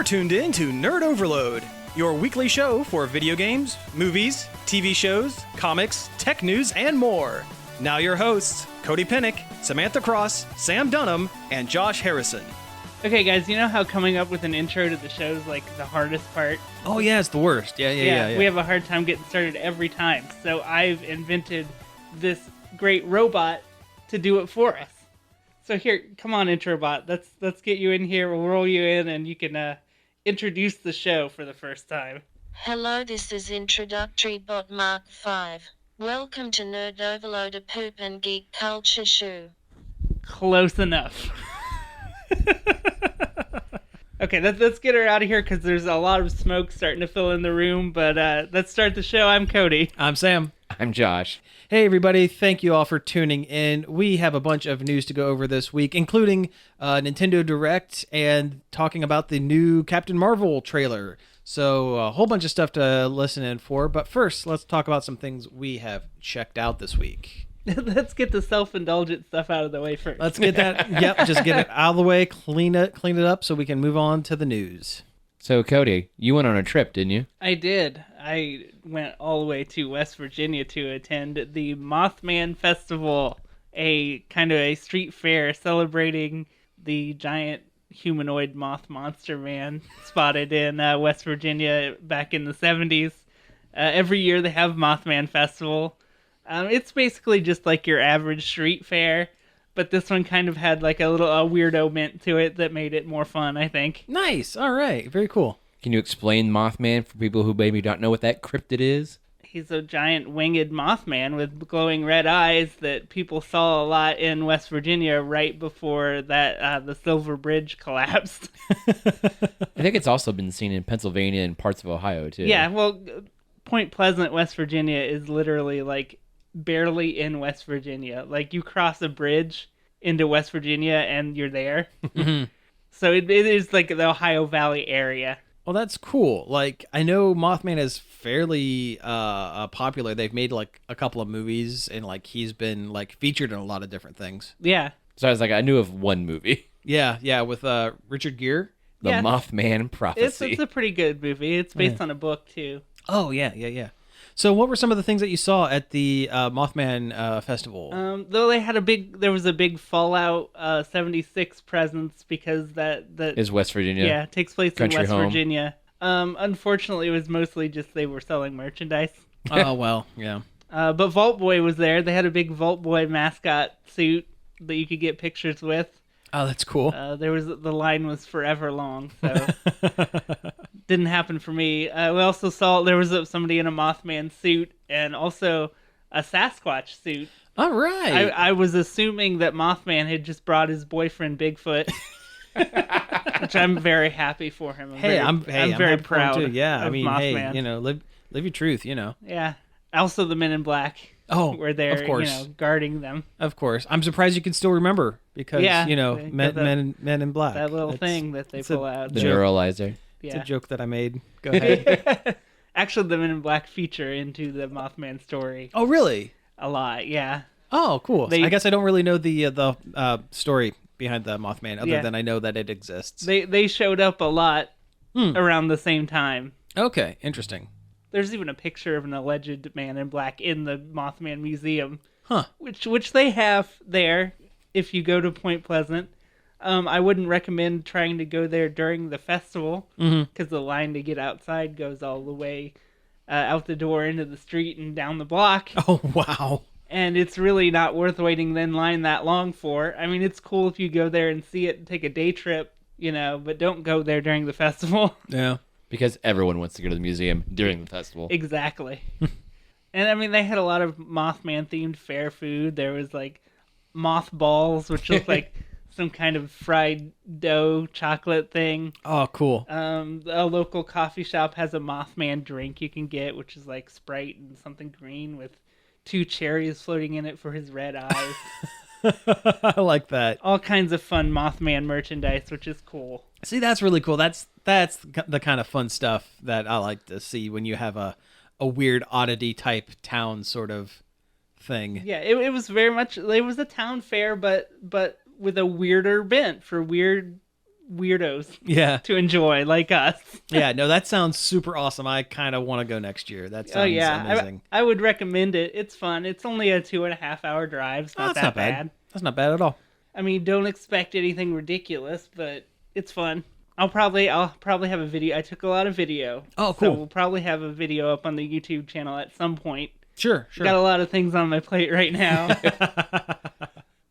You're tuned in to Nerd Overload, your weekly show for video games, movies, TV shows, comics, tech news, and more. Now your hosts, Cody Pinnick, Samantha Cross, Sam Dunham, and Josh Harrison. Okay, guys, you know how coming up with an intro to the show is like the hardest part? Oh, yeah, it's the worst. Yeah. We have a hard time getting started every time. So I've invented this great robot to do it for us. So here, come on, Introbot. Let's get you in here. We'll roll you in, and you can introduce the show for the first time. Hello, this is Introductory Bot Mark 5. Welcome to Nerd Overload, a poop and geek culture show. Close enough. Okay, let's get her out of here because there's a lot of smoke starting to fill in the room. But let's start the show. I'm Cody. I'm Sam. I'm Josh. Hey, everybody. Thank you all for tuning in. We have a bunch of news to go over this week, including Nintendo Direct and talking about the new Captain Marvel trailer. So a whole bunch of stuff to listen in for. But first, let's talk about some things we have checked out this week. Let's get the self-indulgent stuff out of the way first. Let's get that. Yep, just get it out of the way, clean it up so we can move on to the news. So, Cody, you went on a trip, didn't you? I did. I went all the way to West Virginia to attend the Mothman Festival, a kind of a street fair celebrating the giant humanoid moth monster man spotted in West Virginia back in the 70s. Every year they have Mothman Festival. It's basically just like your average street fair, but this one kind of had like a weirdo mint to it that made it more fun, I think. Nice. All right. Very cool. Can you explain Mothman for people who maybe don't know what that cryptid is? He's a giant winged Mothman with glowing red eyes that people saw a lot in West Virginia right before that the Silver Bridge collapsed. I think it's also been seen in Pennsylvania and parts of Ohio, too. Yeah, well, Point Pleasant, West Virginia is literally like barely in West Virginia. Like you cross a bridge into West Virginia and you're there. Mm-hmm. So it is like the Ohio Valley area. Well, that's cool. Like, I know Mothman is fairly popular. They've made like a couple of movies, and like he's been like featured in a lot of different things. Yeah. So I knew of one movie. Yeah, with Richard Gere. The Mothman Prophecy. It's a pretty good movie. It's based on a book too. Oh yeah. So, what were some of the things that you saw at the Mothman Festival? Though there was a big Fallout 76 presence because that is West Virginia. Yeah, it takes place Country in West home. Virginia. Unfortunately, it was mostly just they were selling merchandise. Oh well, yeah. But Vault Boy was there. They had a big Vault Boy mascot suit that you could get pictures with. Oh, that's cool. The line was forever long, so didn't happen for me. We also saw there was somebody in a Mothman suit and also a Sasquatch suit. All right. I was assuming that Mothman had just brought his boyfriend Bigfoot, which I'm very happy for him. I'm very proud. Too. Yeah, of I mean, Mothman. hey, live your truth. Yeah. Also, the Men in Black. Oh, were there, of course. guarding them. Of course. I'm surprised you can still remember because, Men in Black. That little thing that they pull out. The neuralizer. Yeah. It's a joke that I made. Go ahead. Actually, the Men in Black feature into the Mothman story. Oh, really? A lot, yeah. Oh, cool. I guess I don't really know the story behind the Mothman other than I know that it exists. They showed up a lot around the same time. Okay, interesting. There's even a picture of an alleged Man in Black in the Mothman Museum. Huh. Which they have there if you go to Point Pleasant. I wouldn't recommend trying to go there during the festival because the line to get outside goes all the way out the door into the street and down the block. Oh, wow. And it's really not worth waiting in line that long for. I mean, it's cool if you go there and see it and take a day trip, but don't go there during the festival. Yeah. Because everyone wants to go to the museum during the festival. Exactly. And I mean, they had a lot of Mothman-themed fair food. There was like moth balls, which looked like some kind of fried dough chocolate thing. Oh, cool. A local coffee shop has a Mothman drink you can get, which is like Sprite and something green with 2 cherries floating in it for his red eyes. I like that. All kinds of fun Mothman merchandise, which is cool. See, that's really cool. That's the kind of fun stuff that I like to see when you have a weird oddity type town sort of thing. Yeah, it was very much. It was a town fair, but with a weirder bent for weird weirdos Yeah. to enjoy, like us. Yeah, no, that sounds super awesome. I kind of want to go next year. That sounds amazing. I would recommend it. It's fun. It's only a 2.5 hour drive. It's not That's that not bad. That's not bad at all. I mean, don't expect anything ridiculous, but it's fun. I'll probably have a video. I took a lot of video. Oh, So cool. we'll probably have a video up on the YouTube channel at some point. Sure. Got a lot of things on my plate right now.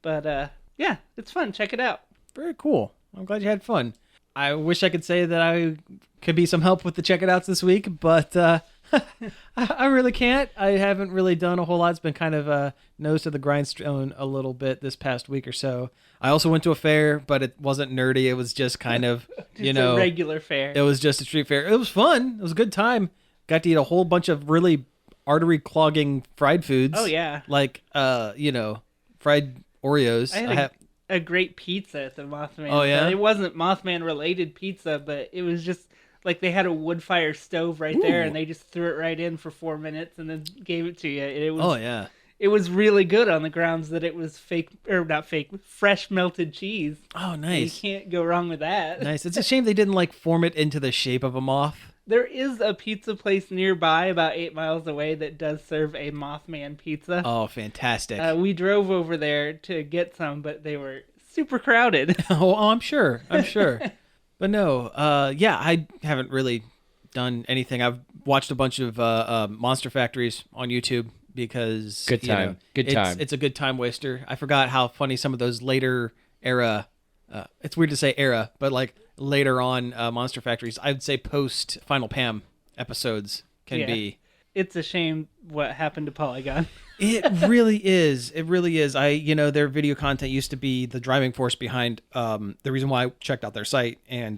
But yeah, it's fun. Check it out. Very cool. I'm glad you had fun. I wish I could say that I could be some help with the check it outs this week, but I really can't. I haven't really done a whole lot. It's been kind of nose to the grindstone a little bit this past week or so. I also went to a fair, but it wasn't nerdy. It was just kind of, Just a regular fair. It was just a street fair. It was fun. It was a good time. Got to eat a whole bunch of really artery clogging fried foods. Oh, yeah. Like, fried Oreos. I had a great pizza at the Mothman. Oh, yeah? It wasn't Mothman related pizza, but it was just like they had a wood fire stove right there, Ooh. and they just threw it right in for 4 minutes and then gave it to you. And it was, Oh, yeah. It was really good on the grounds that it was fresh melted cheese. Oh, You nice. can't go wrong with that. Nice. It's a shame they didn't like form it into the shape of a moth. There is a pizza place nearby, about 8 miles away, that does serve a Mothman pizza. Oh, fantastic. We drove over there to get some, but they were super crowded. oh, I'm sure. I'm sure. But no, I haven't really done anything. I've watched a bunch of Monster Factories on YouTube because Good time. Good time. It's a good time waster. I forgot how funny some of those later era. It's weird to say era, but like later on Monster Factories, I'd say post Final Pam episodes can be. It's a shame what happened to Polygon. It really is. It really is. Their video content used to be the driving force behind the reason why I checked out their site. And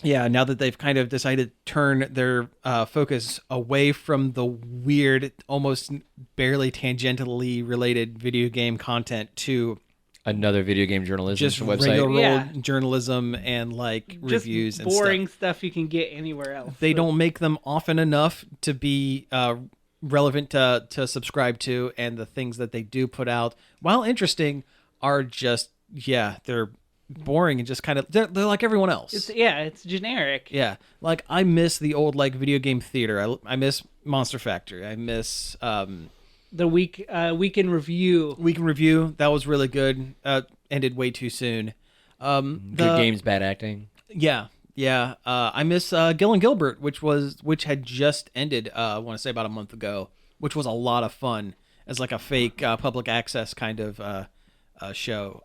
now that they've kind of decided to turn their focus away from the weird, almost barely tangentially related video game content to Another video game journalism just website. regular Yeah. old journalism and like Just reviews and boring stuff. stuff you can get anywhere else. They don't make them often enough to be relevant to subscribe to, and the things that they do put out, while interesting, are just they're boring and just kind of they're like everyone else. It's generic. Yeah, like I miss the old like video game theater. I miss Monster Factory. I miss The week in review. Week in Review. That was really good. Ended way too soon. Good games, bad acting. Yeah. I miss Gil and Gilbert, which had just ended. I want to say about a month ago, which was a lot of fun as like a fake public access kind of show.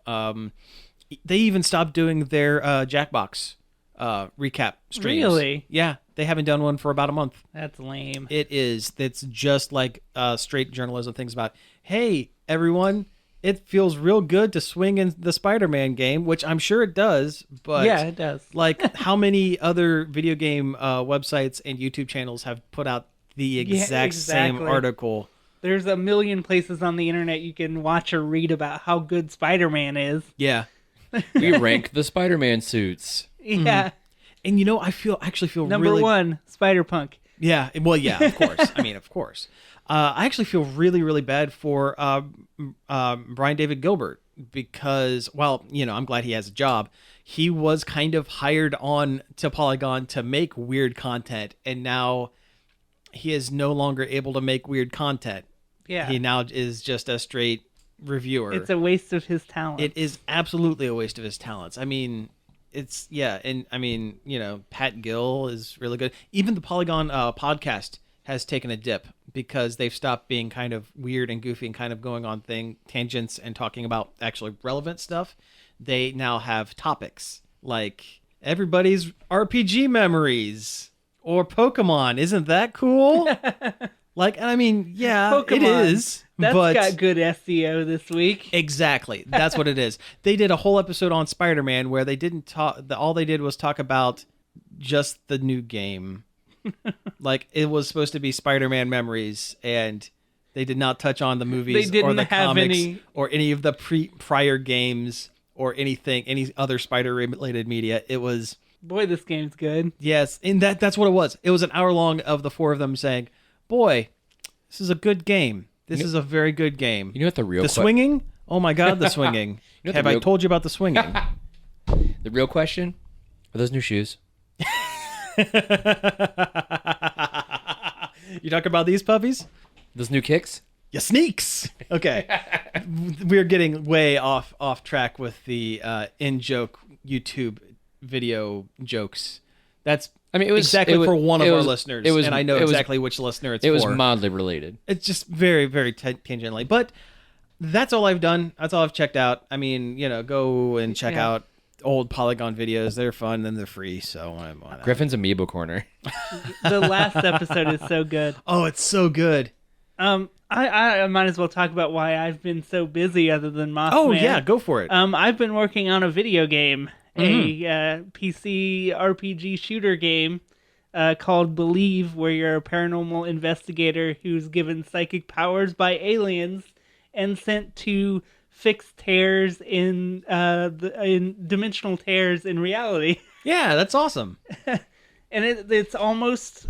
They even stopped doing their Jackbox recap streams. Really? Yeah, they haven't done one for about a month. That's lame. It is. It's just like straight journalism things about, hey, everyone, it feels real good to swing in the Spider-Man game, which I'm sure it does, but Yeah, it does. like how many other video game websites and YouTube channels have put out the exact same exactly. article? There's a million places on the internet you can watch or read about how good Spider-Man is. Yeah. We rank the Spider-Man suits. Yeah. And I actually feel Number really 1, Spider-Punk. Yeah, well, yeah, of course. I mean, of course. I actually feel really, really bad for Brian David Gilbert because, well, I'm glad he has a job. He was kind of hired on to Polygon to make weird content, and now he is no longer able to make weird content. Yeah. He now is just a straight reviewer. It's a waste of his talent. It is absolutely a waste of his talents. I mean, Pat Gill is really good. Even the Polygon podcast has taken a dip because they've stopped being kind of weird and goofy and kind of going on tangents and talking about actually relevant stuff. They now have topics like everybody's RPG memories or Pokemon. Isn't that cool? Like, I mean, yeah, Pokemon. It is. That's but got good SEO this week. Exactly. That's what it is. They did a whole episode on Spider-Man where they didn't talk. All they did was talk about just the new game. Like it was supposed to be Spider-Man memories, and they did not touch on the movies or the comics or any of the prior games or any other Spider-related media. It was Boy, this game's good. yes, and that's what it was. It was an hour long of the four of them saying, "Boy, this is a good game. This is a very good game." You know what the real swinging? Oh my God, the swinging. You know Have the I real- told you about the swinging? The real question Are those new shoes? You talking about these puppies? Those new kicks? Ya sneaks. Okay. We're getting way off track with the in-joke YouTube video jokes. That's It was exactly for one of our listeners, it was, and I know it was- exactly which listener it's It for. was mildly related. It's just very, very tangentially. But that's all I've done. That's all I've checked out. I mean, go and check out old Polygon videos. They're fun and they're free. So why not? Griffin's Amiibo Corner. The last episode is so good. Oh, it's so good. I might as well talk about why I've been so busy other than Mothman. Oh yeah, go for it. I've been working on a video game, a PC RPG shooter game called Believe, where you're a paranormal investigator who's given psychic powers by aliens and sent to fix tears in dimensional tears in reality. Yeah, that's awesome. And it's almost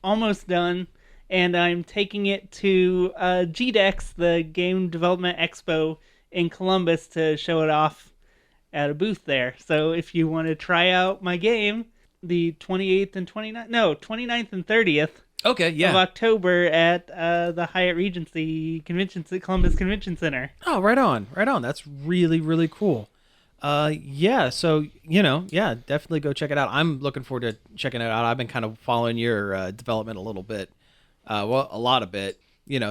almost done. And I'm taking it to GDEX, the Game Development Expo in Columbus, to show it off at a booth there. So if you want to try out my game, the 29th and 30th Okay, of yeah. October at the Hyatt Regency Columbus Convention Center. Oh, right on. That's really, really cool. Yeah, so, definitely go check it out. I'm looking forward to checking it out. I've been kind of following your development a little bit. A lot of it,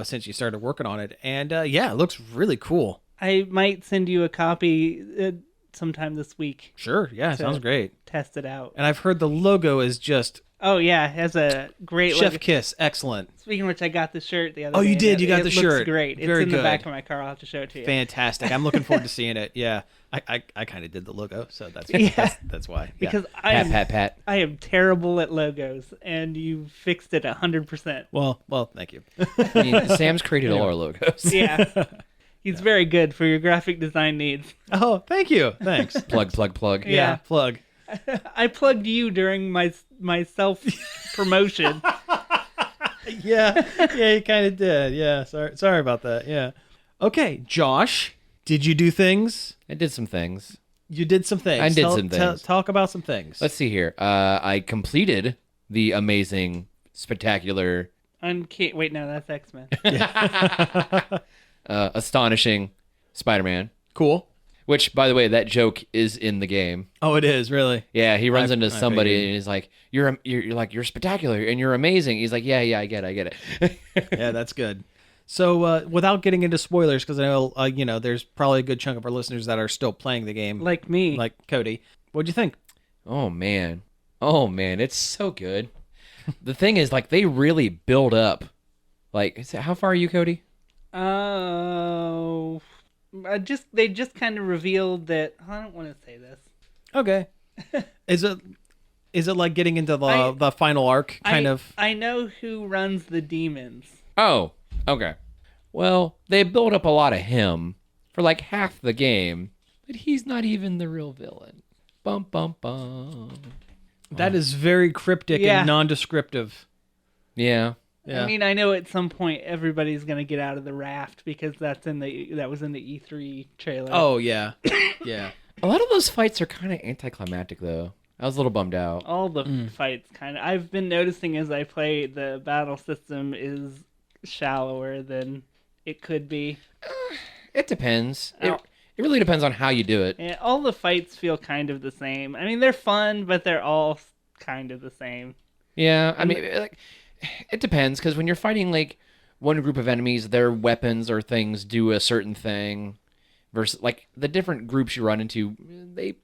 since you started working on it. And, it looks really cool. I might send you a copy sometime this week. Sure, yeah, sounds great. Test it out. And I've heard the logo is just Oh, yeah, it has a great chef logo. kiss. Excellent. Speaking of which, I got the shirt the other day. Oh, you did? You got it the looks shirt. Great. It's Very in the good. back of my car. I'll have to show it to you. Fantastic. I'm looking forward to seeing it. Yeah, I kind of did the logo, so that's that's why. Yeah. Because Pat. I am terrible at logos, and you fixed it 100%. Well, thank you. I mean, Sam's created all our logos. Yeah. He's very good for your graphic design needs. Oh, thank you. Thanks. Plug. Yeah. Plug. I plugged you during my self promotion. Yeah, you kind of did. Yeah, sorry about that. Yeah. Okay, Josh, did you do things? I did some things. You did some things. I did some things. Talk about some things. Let's see here. I completed the amazing, spectacular, Wait, no, that's X-Men. astonishing Spider-Man. Cool. Which, by the way, that joke is in the game. Oh, it is really. Yeah, he runs into I somebody figured. and he's like, "You're spectacular and you're amazing." He's like, "Yeah, I get it." Yeah, that's good. So, without getting into spoilers, because I know, there's probably a good chunk of our listeners that are still playing the game, Like me. like Cody. What'd you think? Oh man, it's so good. The thing is, like, they really build up. Like, how far are you, Cody? Oh, they just kind of revealed that. I don't want to say this. Okay. Is it like getting into the final arc kind of? I know who runs the demons. Oh, okay. Well, they build up a lot of him for like half the game, but he's not even the real villain. Bum bum bum. That is very cryptic Yeah. and nondescriptive. Yeah. Yeah. I mean, I know at some point everybody's gonna get out of the raft because that was in the E3 trailer. Oh yeah, yeah. A lot of those fights are kind of anticlimactic, though. I was a little bummed out. All the fights kind of. I've been noticing as I play, the battle system is shallower than it could be. It depends. Oh. It really depends on how you do it. And all the fights feel kind of the same. I mean, they're fun, but they're all kind of the same. Yeah, I mean, like, it depends, because when you're fighting, like, one group of enemies, their weapons or things do a certain thing, versus, like, the different groups you run into, they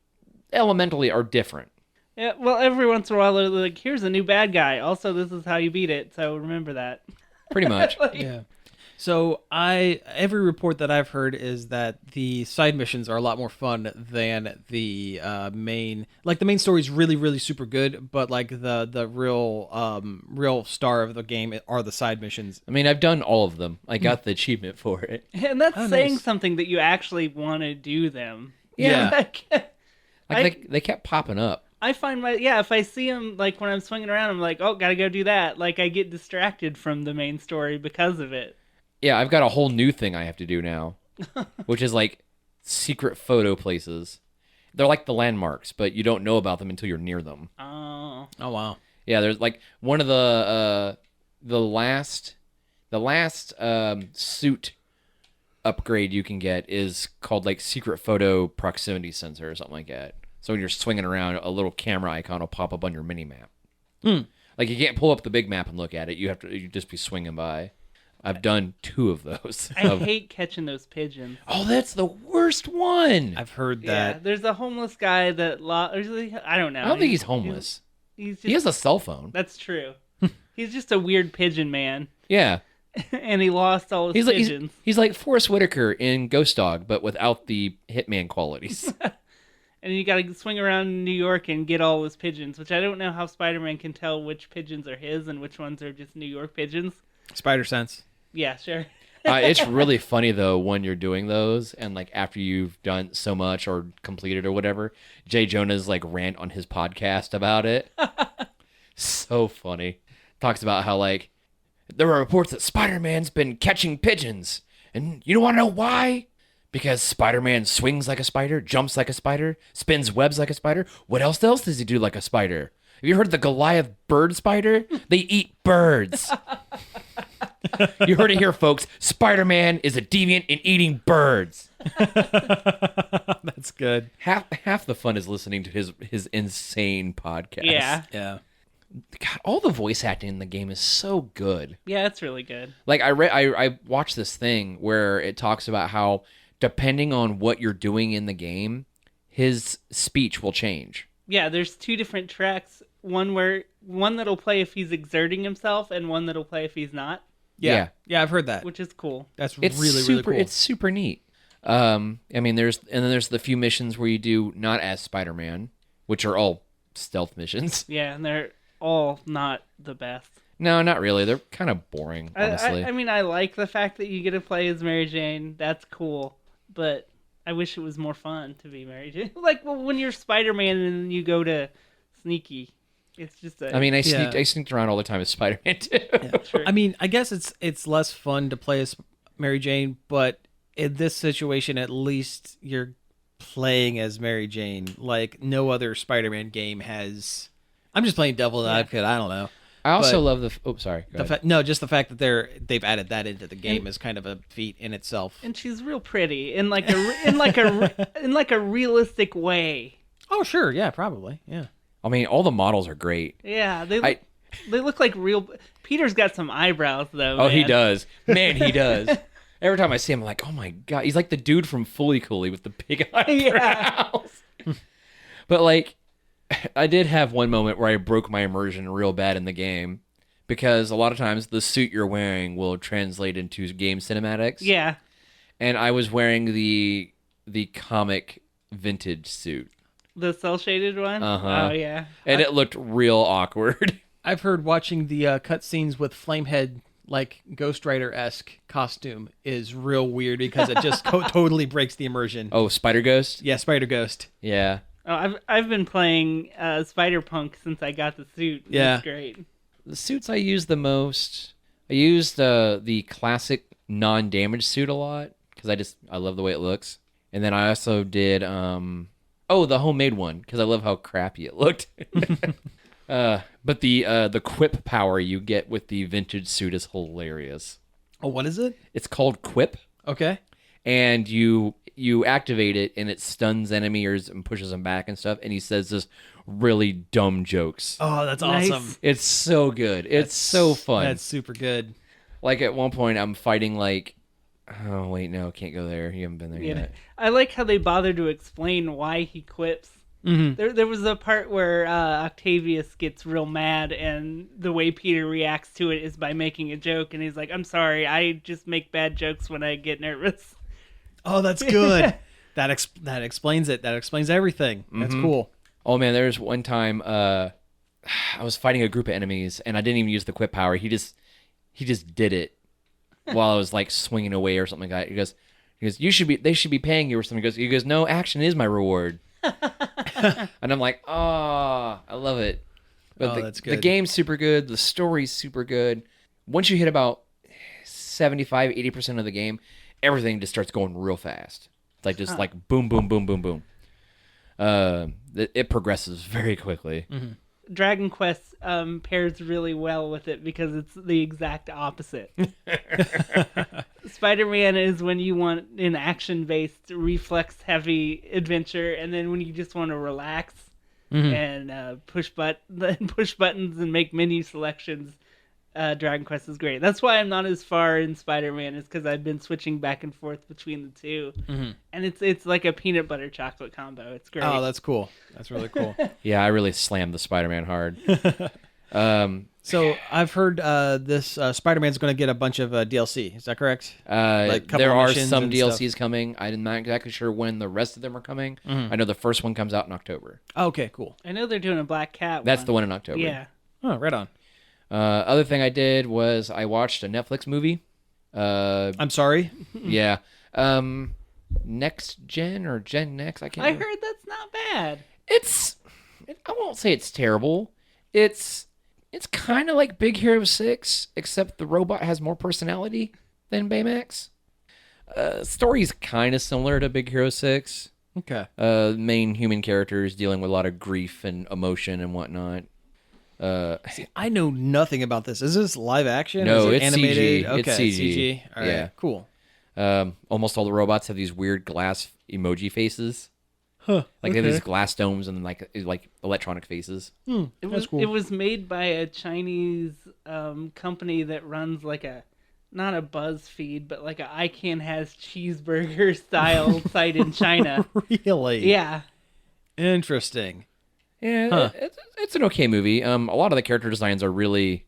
elementally are different. Yeah, well, every once in a while, they're like, here's a new bad guy. Also, this is how you beat it, so remember that. Pretty much. Yeah. So every report that I've heard is that the side missions are a lot more fun than the main. Like the main story is really, really super good, but like the real star of the game are the side missions. I mean, I've done all of them. I got the achievement for it. And that's saying nice. something that you actually want to do them. Yeah. Like, they kept popping up. I find if I see them, like, when I'm swinging around, I'm like, oh, gotta go do that. Like, I get distracted from the main story because of it. Yeah, I've got a whole new thing I have to do now, which is, like, secret photo places. they're like the landmarks, but you don't know about them until you're near them. Oh. Oh wow. Yeah, there's like one of the last suit upgrade you can get is called like secret photo proximity sensor or something like that. So when you're swinging around, a little camera icon will pop up on your mini map. Like you can't pull up the big map and look at it. You just be swinging by. I've done 2 of those. I hate catching those pigeons. Oh, that's the worst one. I've heard Yeah, that. there's a homeless guy that I don't know. I don't think he's homeless. He's just, He has a cell phone. That's true. He's just a weird pigeon man, Yeah. and he lost all his pigeons. He's like Forrest Whitaker in Ghost Dog, but without the hitman qualities. And you got to swing around New York and get all his pigeons, which I don't know how Spider-Man can tell which pigeons are his and which ones are just New York pigeons. Spider sense. Yeah, sure. It's really funny though when you're doing those and like after you've done so much or completed or whatever, Jay Jonah's like rant on his podcast about it. So funny. Talks about how like there are reports that Spider-Man's been catching pigeons, and you don't want to know why? Because Spider-Man swings like a spider, jumps like a spider, spins webs like a spider. What else does he do like a spider? Have you heard of the Goliath bird spider? They eat birds. You heard it here, folks. Spider-Man is a deviant in eating birds. That's good. Half the fun is listening to his insane podcast. Yeah. Yeah. God, all the voice acting in the game is so good. Yeah, it's really good. Like I watched this thing where it talks about how depending on what you're doing in the game, his speech will change. Yeah, there's 2 different tracks. One that'll play if he's exerting himself, and one that'll play if he's not. Yeah. Yeah, I've heard that. Which is cool. That's It's really super, cool. It's super neat. I mean, there's the few missions where you do not as Spider-Man, which are all stealth missions. Yeah, and they're all not the best. No, not really. They're kind of boring, honestly. I mean, I like the fact that you get to play as Mary Jane. That's cool. But I wish it was more fun to be Mary Jane. Like, well, when you're Spider-Man and you go to Sneaky, it's just a... I mean, I sneaked around all the time as Spider-Man too. True. I mean, I guess it's less fun to play as Mary Jane, but in this situation, at least you're playing as Mary Jane. Like no other Spider-Man game has. I'm just playing devil's advocate. I don't know. I also But love the. Oh, sorry. Go ahead. Just the fact that they've added that into the game is kind of a feat in itself. And she's real pretty in like a realistic way. Oh sure, yeah, probably, yeah. I mean, all the models are great. Yeah, they look like real. Peter's got some eyebrows though. Oh, he man. does. Man, he does. Every time I see him, I'm like, oh my god, he's like the dude from Fully Cooley with the big eyebrows. Yeah. But like, I did have one moment where I broke my immersion real bad in the game because a lot of times the suit you're wearing will translate into game cinematics. Yeah. And I was wearing the comic vintage suit. The cel shaded one. Uh-huh. Oh yeah. And it looked real awkward. I've heard watching the cutscenes with Flamehead, like Ghost Rider-esque costume, is real weird because it just totally breaks the immersion. Oh, Spider Ghost? Yeah, Spider Ghost. Yeah. Oh, I've been playing Spider Punk since I got the suit. Yeah. It's great. The suits I use the most, I used the classic non-damage suit a lot because I love the way it looks. And then I also did the homemade one because I love how crappy it looked. But the quip power you get with the vintage suit is hilarious. Oh, what is it? It's called Quip, Okay. and you activate it and it stuns enemies and pushes them back and stuff. And he says this really dumb jokes. Oh, that's Nice. awesome. It's so good. It's so fun. That's super good. Like at one point, I'm fighting like, oh wait, no, can't go there. You haven't been there Yeah. yet. I like how they bother to explain why he quips. Mm-hmm. There was a part where Octavius gets real mad, and the way Peter reacts to it is by making a joke, and he's like, "I'm sorry, I just make bad jokes when I get nervous." Oh, that's good. that explains it. That explains everything. That's cool. Oh man, there's one time I was fighting a group of enemies and I didn't even use the quip power. He just did it while I was like swinging away or something like that. He goes, they should be paying you or something. He goes, no, action is my reward. And I'm like, oh, I love it. But that's the good. game's super good. The story's super good. Once you hit about 75, 80% of the game, everything just starts going real fast. It's like just like boom, boom, boom, boom, boom. It progresses very quickly. Dragon Quest pairs really well with it because it's the exact opposite. Spider-Man is when you want an action-based, reflex-heavy adventure, and then when you just want to relax and push buttons and make menu selections, Dragon Quest is great. That's why I'm not as far in Spider-Man, is because I've been switching back and forth between the two, and it's like a peanut butter chocolate combo. It's great. Oh, that's cool. That's really cool. Yeah, I really slammed the Spider-Man hard. So I've heard this Spider-Man's going to get a bunch of DLC. Is that correct? Couple there of are missions some and DLCs stuff. coming. I'm not exactly sure when the rest of them are coming. I know the first one comes out in October. Oh, okay, cool. I know they're doing a Black Cat That's one. the one in October. Yeah. Oh, right on. Other thing I did was I watched a Netflix movie. I'm sorry. Yeah. Next Gen or Gen Next? I can't I remember. heard that's not bad. I won't say it's terrible. It's kind of like Big Hero 6, except the robot has more personality than Baymax. Story's kind of similar to Big Hero 6. Okay. Main human characters dealing with a lot of grief and emotion and whatnot. I know nothing about this. Is this live action? No, Is it it's animated? CG. Okay, It's CG. All right, Yeah. cool. Almost all the robots have these weird glass emoji faces. Huh. Like they have these glass domes and like electronic faces. That's cool. It was made by a Chinese company that runs like not a BuzzFeed, but like a I Can Has Cheeseburger style site in China. Really? Yeah. Interesting. Yeah, Huh. it's an okay movie. A lot of the character designs are really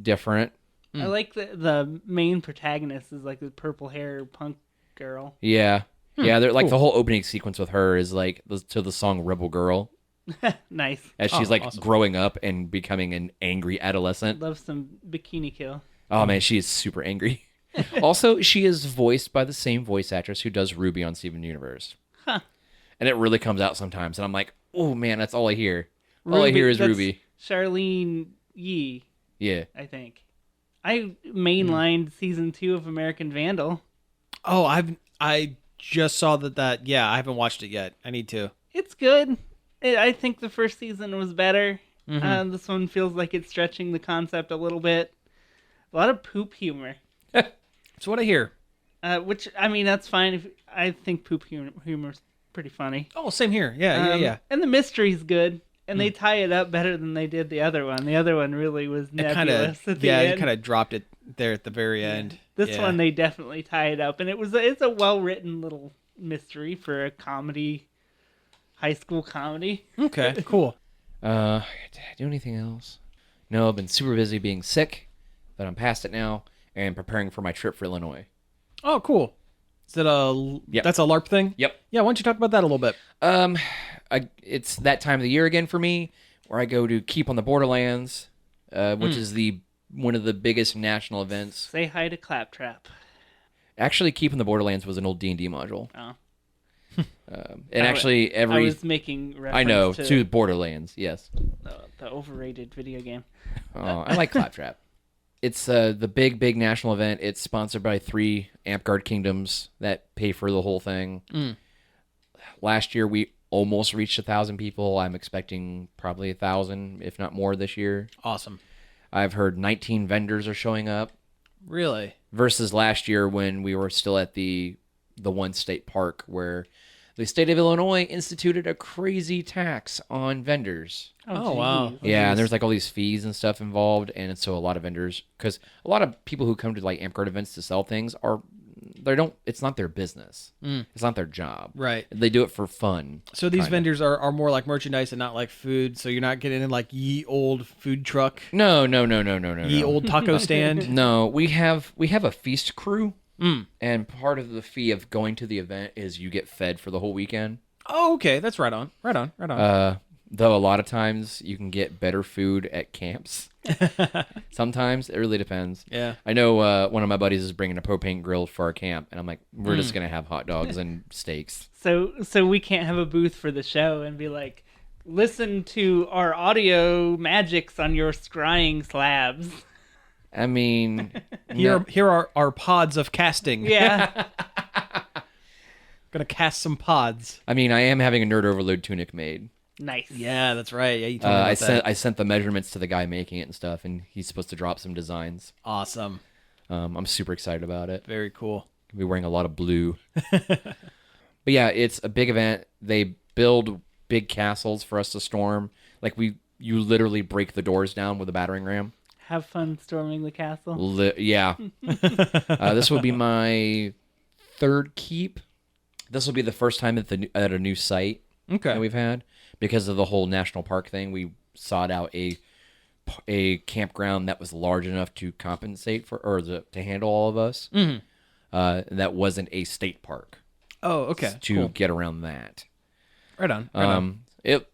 different. I like the main protagonist is like the purple hair punk girl. Yeah. Yeah, they're like cool. the whole opening sequence with her is like to the song Rebel Girl Nice. as she's like awesome. growing up and becoming an angry adolescent. Love some bikini kill. Oh man, she is super angry. Also, she is voiced by the same voice actress who does Ruby on Steven Universe. Huh. And it really comes out sometimes and I'm like, "Oh man, that's all I hear." All I hear is that's Ruby. Charlene Yee, Yeah. I think. I mainlined season 2 of American Vandal. Oh, I just saw that. Yeah, I haven't watched it yet. I need to. It's good. I think the first season was better. This one feels like it's stretching the concept a little bit. A lot of poop humor, That's what I hear. which I mean that's fine. I think poop humor's pretty funny. Oh, same here. Yeah. And the mystery's good, and they tie it up better than they did the other one. The other one really was It kind nebulous of at the end. you kind of dropped it there at the very end. This Yeah. one they definitely tie it up, and it's a well written little mystery for a comedy, high school comedy. Okay, cool. Did I do anything else? No, I've been super busy being sick, but I'm past it now and preparing for my trip for Illinois. Oh, cool. Is that Yep. that's a LARP thing? Yep. Yeah, why don't you talk about that a little bit? It's that time of the year again for me where I go to Keep on the Borderlands, which is one of the biggest national events. Say hi to Claptrap. Actually, Keep on the Borderlands was an old D&D module. Oh. And actually, I was making reference I know, to to Borderlands, yes. the overrated video game. Oh, I like Claptrap. It's the big national event. It's sponsored by 3 Amtgard kingdoms that pay for the whole thing. Last year, we almost reached 1,000 people. I'm expecting probably 1,000, if not more, this year. Awesome. I've heard 19 vendors are showing up Really? versus last year when we were still at the one state park where the state of Illinois instituted a crazy tax on vendors. Oh, wow. geez. Yeah, and there's like all these fees and stuff involved, and so a lot of vendors, because a lot of people who come to like Amtgard events to sell things it's not their business. It's not their job. Right. They do it for fun. So these kinda. vendors are more like merchandise and not like food. So you're not getting in like ye old food truck, No. ye old taco stand. No, we have a feast crew, and part of the fee of going to the event is you get fed for the whole weekend. Oh, okay. That's right on. Though a lot of times you can get better food at camps. Sometimes it really depends. Yeah. I know one of my buddies is bringing a propane grill for our camp, and I'm like, we're just gonna have hot dogs and steaks. So we can't have a booth for the show and be like, listen to our audio magics on your scrying slabs. I mean, Here are our pods of casting. Yeah. Gonna cast some pods. I mean, I am having a Nerd Overload tunic made. Nice. Yeah, that's right. Yeah, you told me about that. I sent the measurements to the guy making it and stuff, and he's supposed to drop some designs. Awesome. I'm super excited about it. Very cool. I'll be wearing a lot of blue. But yeah, it's a big event. They build big castles for us to storm. Like you literally break the doors down with a battering ram. Have fun storming the castle. Yeah. This will be my third keep. This will be the first time at a new site that we've had because of the whole national park thing. We sought out a campground that was large enough to compensate for to handle all of us. Mm-hmm. That wasn't a state park. Oh, okay. To get around that. Right on.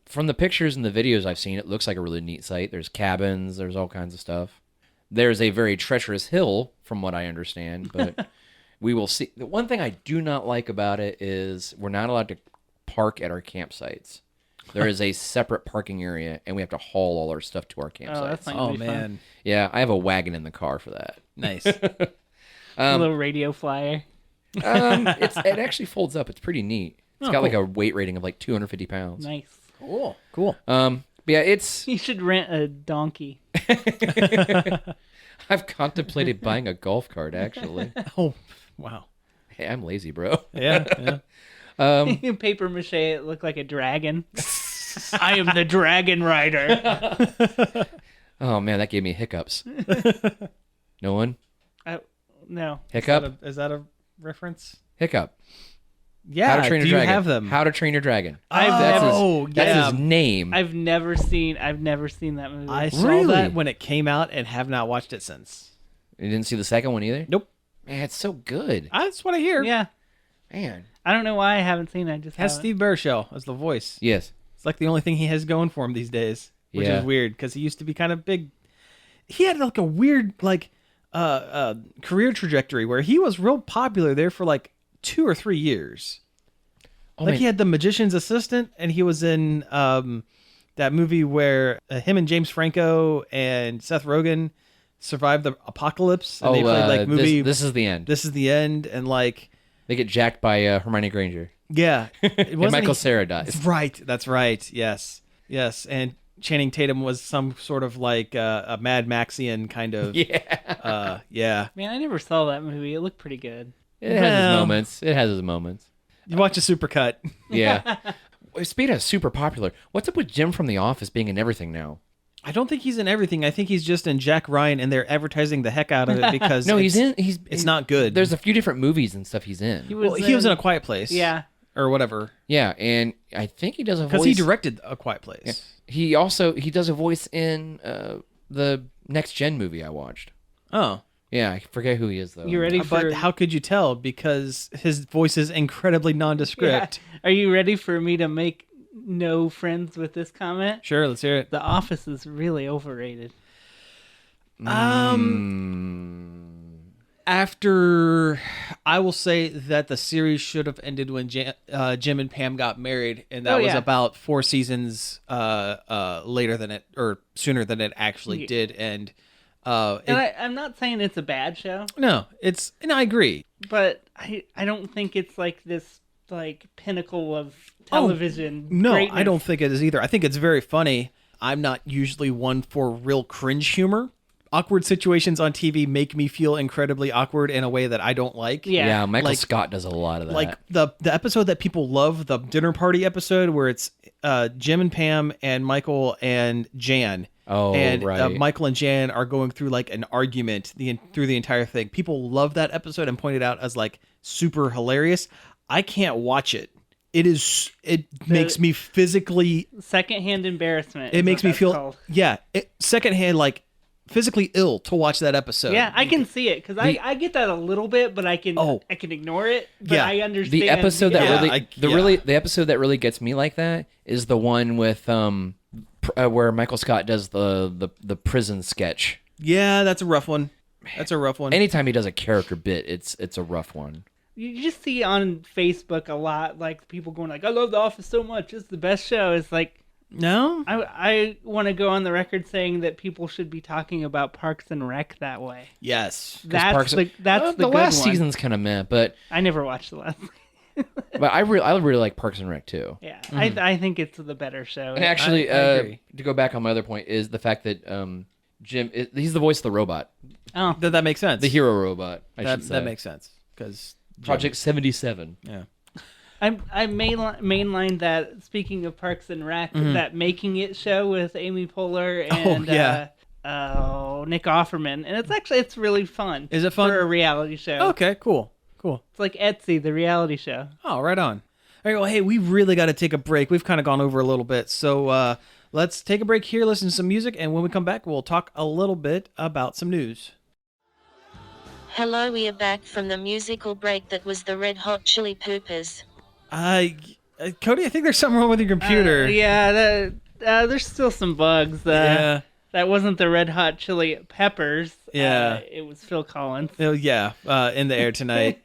From the pictures and the videos I've seen, it looks like a really neat site. There's cabins. There's all kinds of stuff. There's a very treacherous hill, from what I understand, but we will see. The one thing I do not like about it is we're not allowed to park at our campsites. There is a separate parking area, and we have to haul all our stuff to our campsites. Oh, that's not gonna be man. fun. Yeah, I have a wagon in the car for that. Nice. A little radio flyer. It actually folds up. It's pretty neat. It's got like a weight rating of like 250 pounds. Nice. Cool. But yeah, it's. You should rent a donkey. I've contemplated buying a golf cart, actually. Oh, wow. Hey, I'm lazy, bro. Yeah. Paper mache it look like a dragon. I am the dragon rider. Oh man, that gave me hiccups. No one? No. Hiccup? Is that a reference? Hiccup. Yeah. How to Train Your do you Dragon. have them? How to Train Your Dragon. That's his name. I've never seen that movie. I saw Really? that when it came out and have not watched it since. You didn't see the second one either? Nope. Man, it's so good. That's what I hear. Yeah. Man. I don't know why I haven't seen it. I just Has haven't. Steve Baershell as the voice. Yes. It's like the only thing he has going for him these days, which Yeah. is weird because he used to be kind of big. He had like a weird career trajectory where he was real popular there for like 2 or 3 years. Oh, Like man. he had The Magician's Assistant, and he was in that movie where him and James Franco and Seth Rogen survived the apocalypse, and they played like movie. This is the end. This is the end, and like They get jacked by Hermione Granger. yeah, it And wasn't Michael he- Cera dies. Right, that's right. Yes, and Channing Tatum was some sort of like a Mad Maxian kind of. Yeah. Yeah. Man, I never saw that movie. It looked pretty good. It has its moments. You watch a supercut. Yeah. Speaking of super popular, what's up with Jim from The Office being in everything now? I don't think he's in everything. I think he's just in Jack Ryan, and they're advertising the heck out of it because No, it's he's not good. There's a few different movies and stuff he's in. He was in A Quiet Place. Yeah. Or whatever. Yeah, and I think he does a voice. Because he directed A Quiet Place. Yeah. He does a voice in the Next Gen movie I watched. Oh. Yeah, I forget who he is though. You ready for? But how could you tell? Because his voice is incredibly nondescript. Yeah. Are you ready for me to make no friends with this comment? Sure, let's hear it. The Office is really overrated. After, I will say that the series should have ended when Jim and Pam got married, and that was about 4 seasons later than it, or sooner than it actually did. And I'm not saying it's a bad show. No, and I agree. But I don't think it's like this like pinnacle of television. No, greatness. I don't think it is either. I think it's very funny. I'm not usually one for real cringe humor. Awkward situations on TV make me feel incredibly awkward in a way that I don't like. Yeah. Michael Like- Scott does a lot of that. Like the episode that people love, the dinner party episode where it's Jim and Pam and Michael and Jan. Oh, and right. Michael and Jan are going through like an argument through the entire thing. People love that episode and point it out as like super hilarious. I can't watch it. It makes me physically. Secondhand embarrassment. It is makes what me that's feel called. secondhand like physically ill to watch that episode. Yeah, I can see it because I get that a little bit, but I can ignore it. But Yeah. I understand the episode that Yeah, the episode that really gets me like that is the one with where Michael Scott does the prison sketch. Yeah, that's a rough one. That's a rough one. Anytime he does a character bit, it's a rough one. You just see on Facebook a lot like people going like, "I love The Office so much; it's the best show." It's like, no, I want to go on the record saying that people should be talking about Parks and Rec that way. yes. That's the the good last one. season's kind of meh, but I never watched the last. But I really like Parks and Rec too. Yeah, I think it's the better show. And actually, I agree. to go back on my other point is the fact that Jim, he's the voice of the robot, Oh, That makes sense. the hero robot. I should say that makes sense because Project 77. Yeah. I mainlined that. Speaking of Parks and Rec, that Making It show with Amy Poehler and Nick Offerman, and it's really fun. Is it fun for a reality show? Okay, cool. It's like Etsy, the reality show. Oh, right on. All right, well, hey, we really got to take a break. We've kind of gone over a little bit, so let's take a break here, listen to some music, and when we come back, we'll talk a little bit about some news. Hello, we are back from the musical break that was the Red Hot Chili Peppers. Cody, I think there's something wrong with your computer. There's still some bugs. Yeah. That wasn't the Red Hot Chili Peppers. Yeah. It was Phil Collins. Oh, yeah, in the air tonight.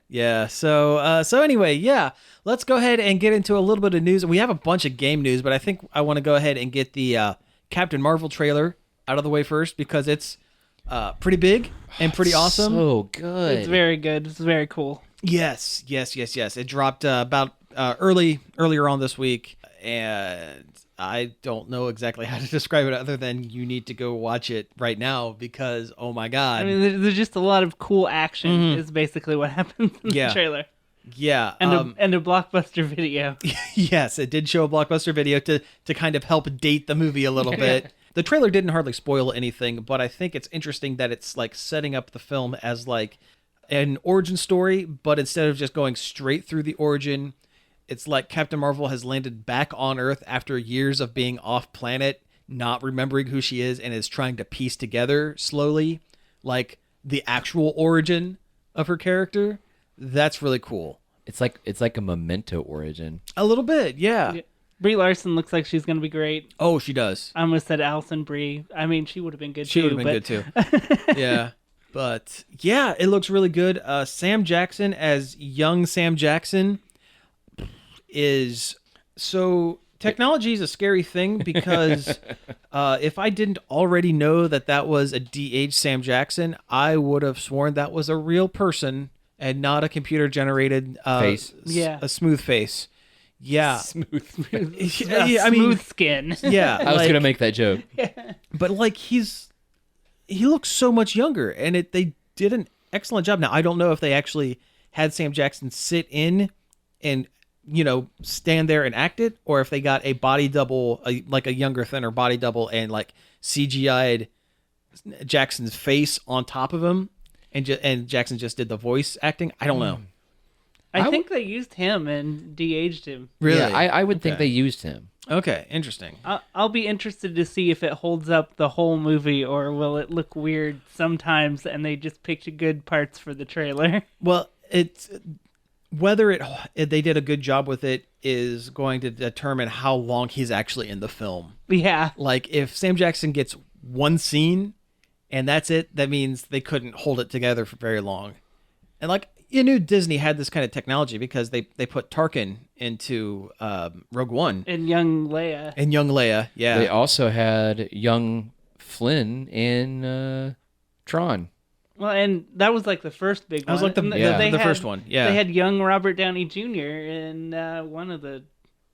Yeah, so anyway, yeah, let's go ahead and get into a little bit of news. We have a bunch of game news, but I think I want to go ahead and get the Captain Marvel trailer out of the way first because it's pretty big and pretty awesome. So good. It's very good. It's very cool. Yes. It dropped about earlier on this week, and I don't know exactly how to describe it other than you need to go watch it right now because, oh my God. I mean, there's just a lot of cool action is basically what happens in the trailer. Yeah. And a blockbuster video. Yes, it did show a blockbuster video to kind of help date the movie a little bit. The trailer didn't hardly spoil anything, but I think it's interesting that it's like setting up the film as like an origin story, but instead of just going straight through the origin, it's like Captain Marvel has landed back on Earth after years of being off planet, not remembering who she is, and is trying to piece together slowly, like the actual origin of her character. That's really cool. It's like a Memento origin. A little bit, yeah. Brie Larson looks like she's going to be great. Oh, she does. I almost said Alison Brie. I mean, she would have been good She too. would have been good too. Yeah. But yeah, it looks really good. Sam Jackson as young Sam Jackson is so technology is a scary thing because if I didn't already know that was a de-aged Sam Jackson, I would have sworn that was a real person and not a computer generated face. A smooth face. Yeah. Smooth. I mean, Smooth skin. yeah. I was like- gonna make that joke. But like he looks so much younger, and they did an excellent job. Now I don't know if they actually had Sam Jackson sit in and stand there and act it, or if they got a body double, like a younger, thinner body double, and like CGI'd Jackson's face on top of him, and Jackson just did the voice acting. I don't know. I think they used him and de-aged him. Really? Yeah, I would think Okay. they used him. Okay, interesting. I'll be interested to see if it holds up the whole movie or will it look weird sometimes and they just picked good parts for the trailer. Well, it's whether they did a good job with it is going to determine how long he's actually in the film. Yeah. Like if Sam Jackson gets one scene and that's it, that means they couldn't hold it together for very long. And like you knew Disney had this kind of technology because they put Tarkin into Rogue One And young Leia. and young Leia. Yeah. They also had young Flynn in Tron. Well, and that was like the first big one. That was like the- And yeah, they the had- first one, yeah. They had young Robert Downey Jr. in one of the...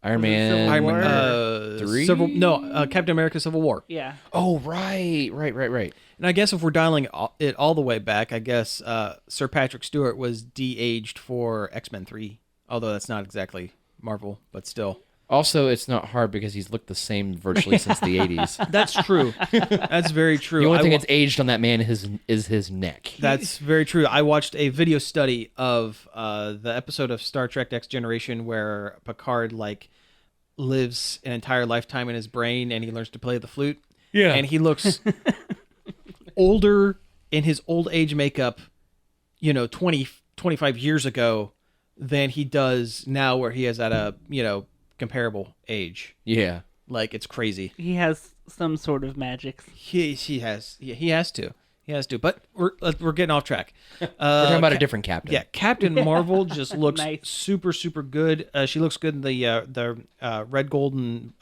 Iron Was it Man. Civil Iron War? Man, 3? Captain America Civil War. Yeah. Oh, right. And I guess if we're dialing it all the way back, I guess Sir Patrick Stewart was de-aged for X-Men 3, although that's not exactly Marvel, but still. Also, it's not hard because he's looked the same virtually since the 80s. That's true. That's very true. The only thing I that's aged on that man is his neck. That's very true. I watched a video study of the episode of Star Trek Next Generation where Picard lives an entire lifetime in his brain and he learns to play the flute. Yeah. And he looks older in his old age makeup, 20, 25 years ago than he does now where he is at a, comparable age. Yeah. Like it's crazy. He has some sort of magic. He has to. He has to. But we're getting off track. We're talking about a different captain. Yeah, Captain Marvel just looks Nice. super, super good. She looks good in the red, gold, and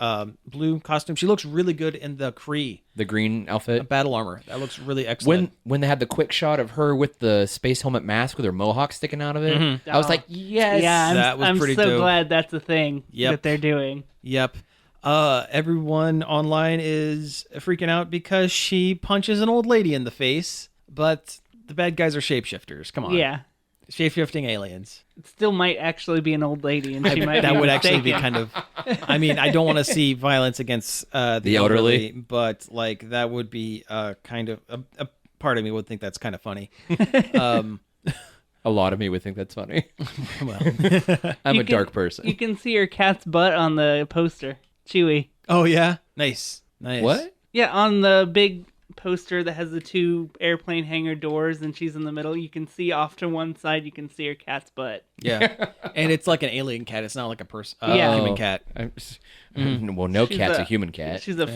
blue costume. She looks really good in the Kree The green outfit. battle armor. That looks really excellent. When they had the quick shot of her with the space helmet mask with her mohawk sticking out of it, I was like, yes. Yeah, That was I'm pretty so dope. glad that's a thing Yep. that they're doing. Yep. Everyone online is freaking out because she punches an old lady in the face, but the bad guys are shapeshifters. Come on. Yeah. Shape-shifting aliens. It still might actually be an old lady, and she might That be would actually be mistaken. kind of. I mean, I don't want to see violence against the elderly, but like that would be kind of a part of me would think that's kind of funny. A lot of me would think that's funny. Well, I'm You a can- dark person. You can see her cat's butt on the poster. Chewie. oh yeah, nice. What? Yeah, on the big poster that has the two airplane hangar doors, and she's in the middle. You can see off to one side. You can see her cat's butt. Yeah, and it's like an alien cat. It's not like a person, Yeah. human cat. Well, no She's cat's a human cat. She's a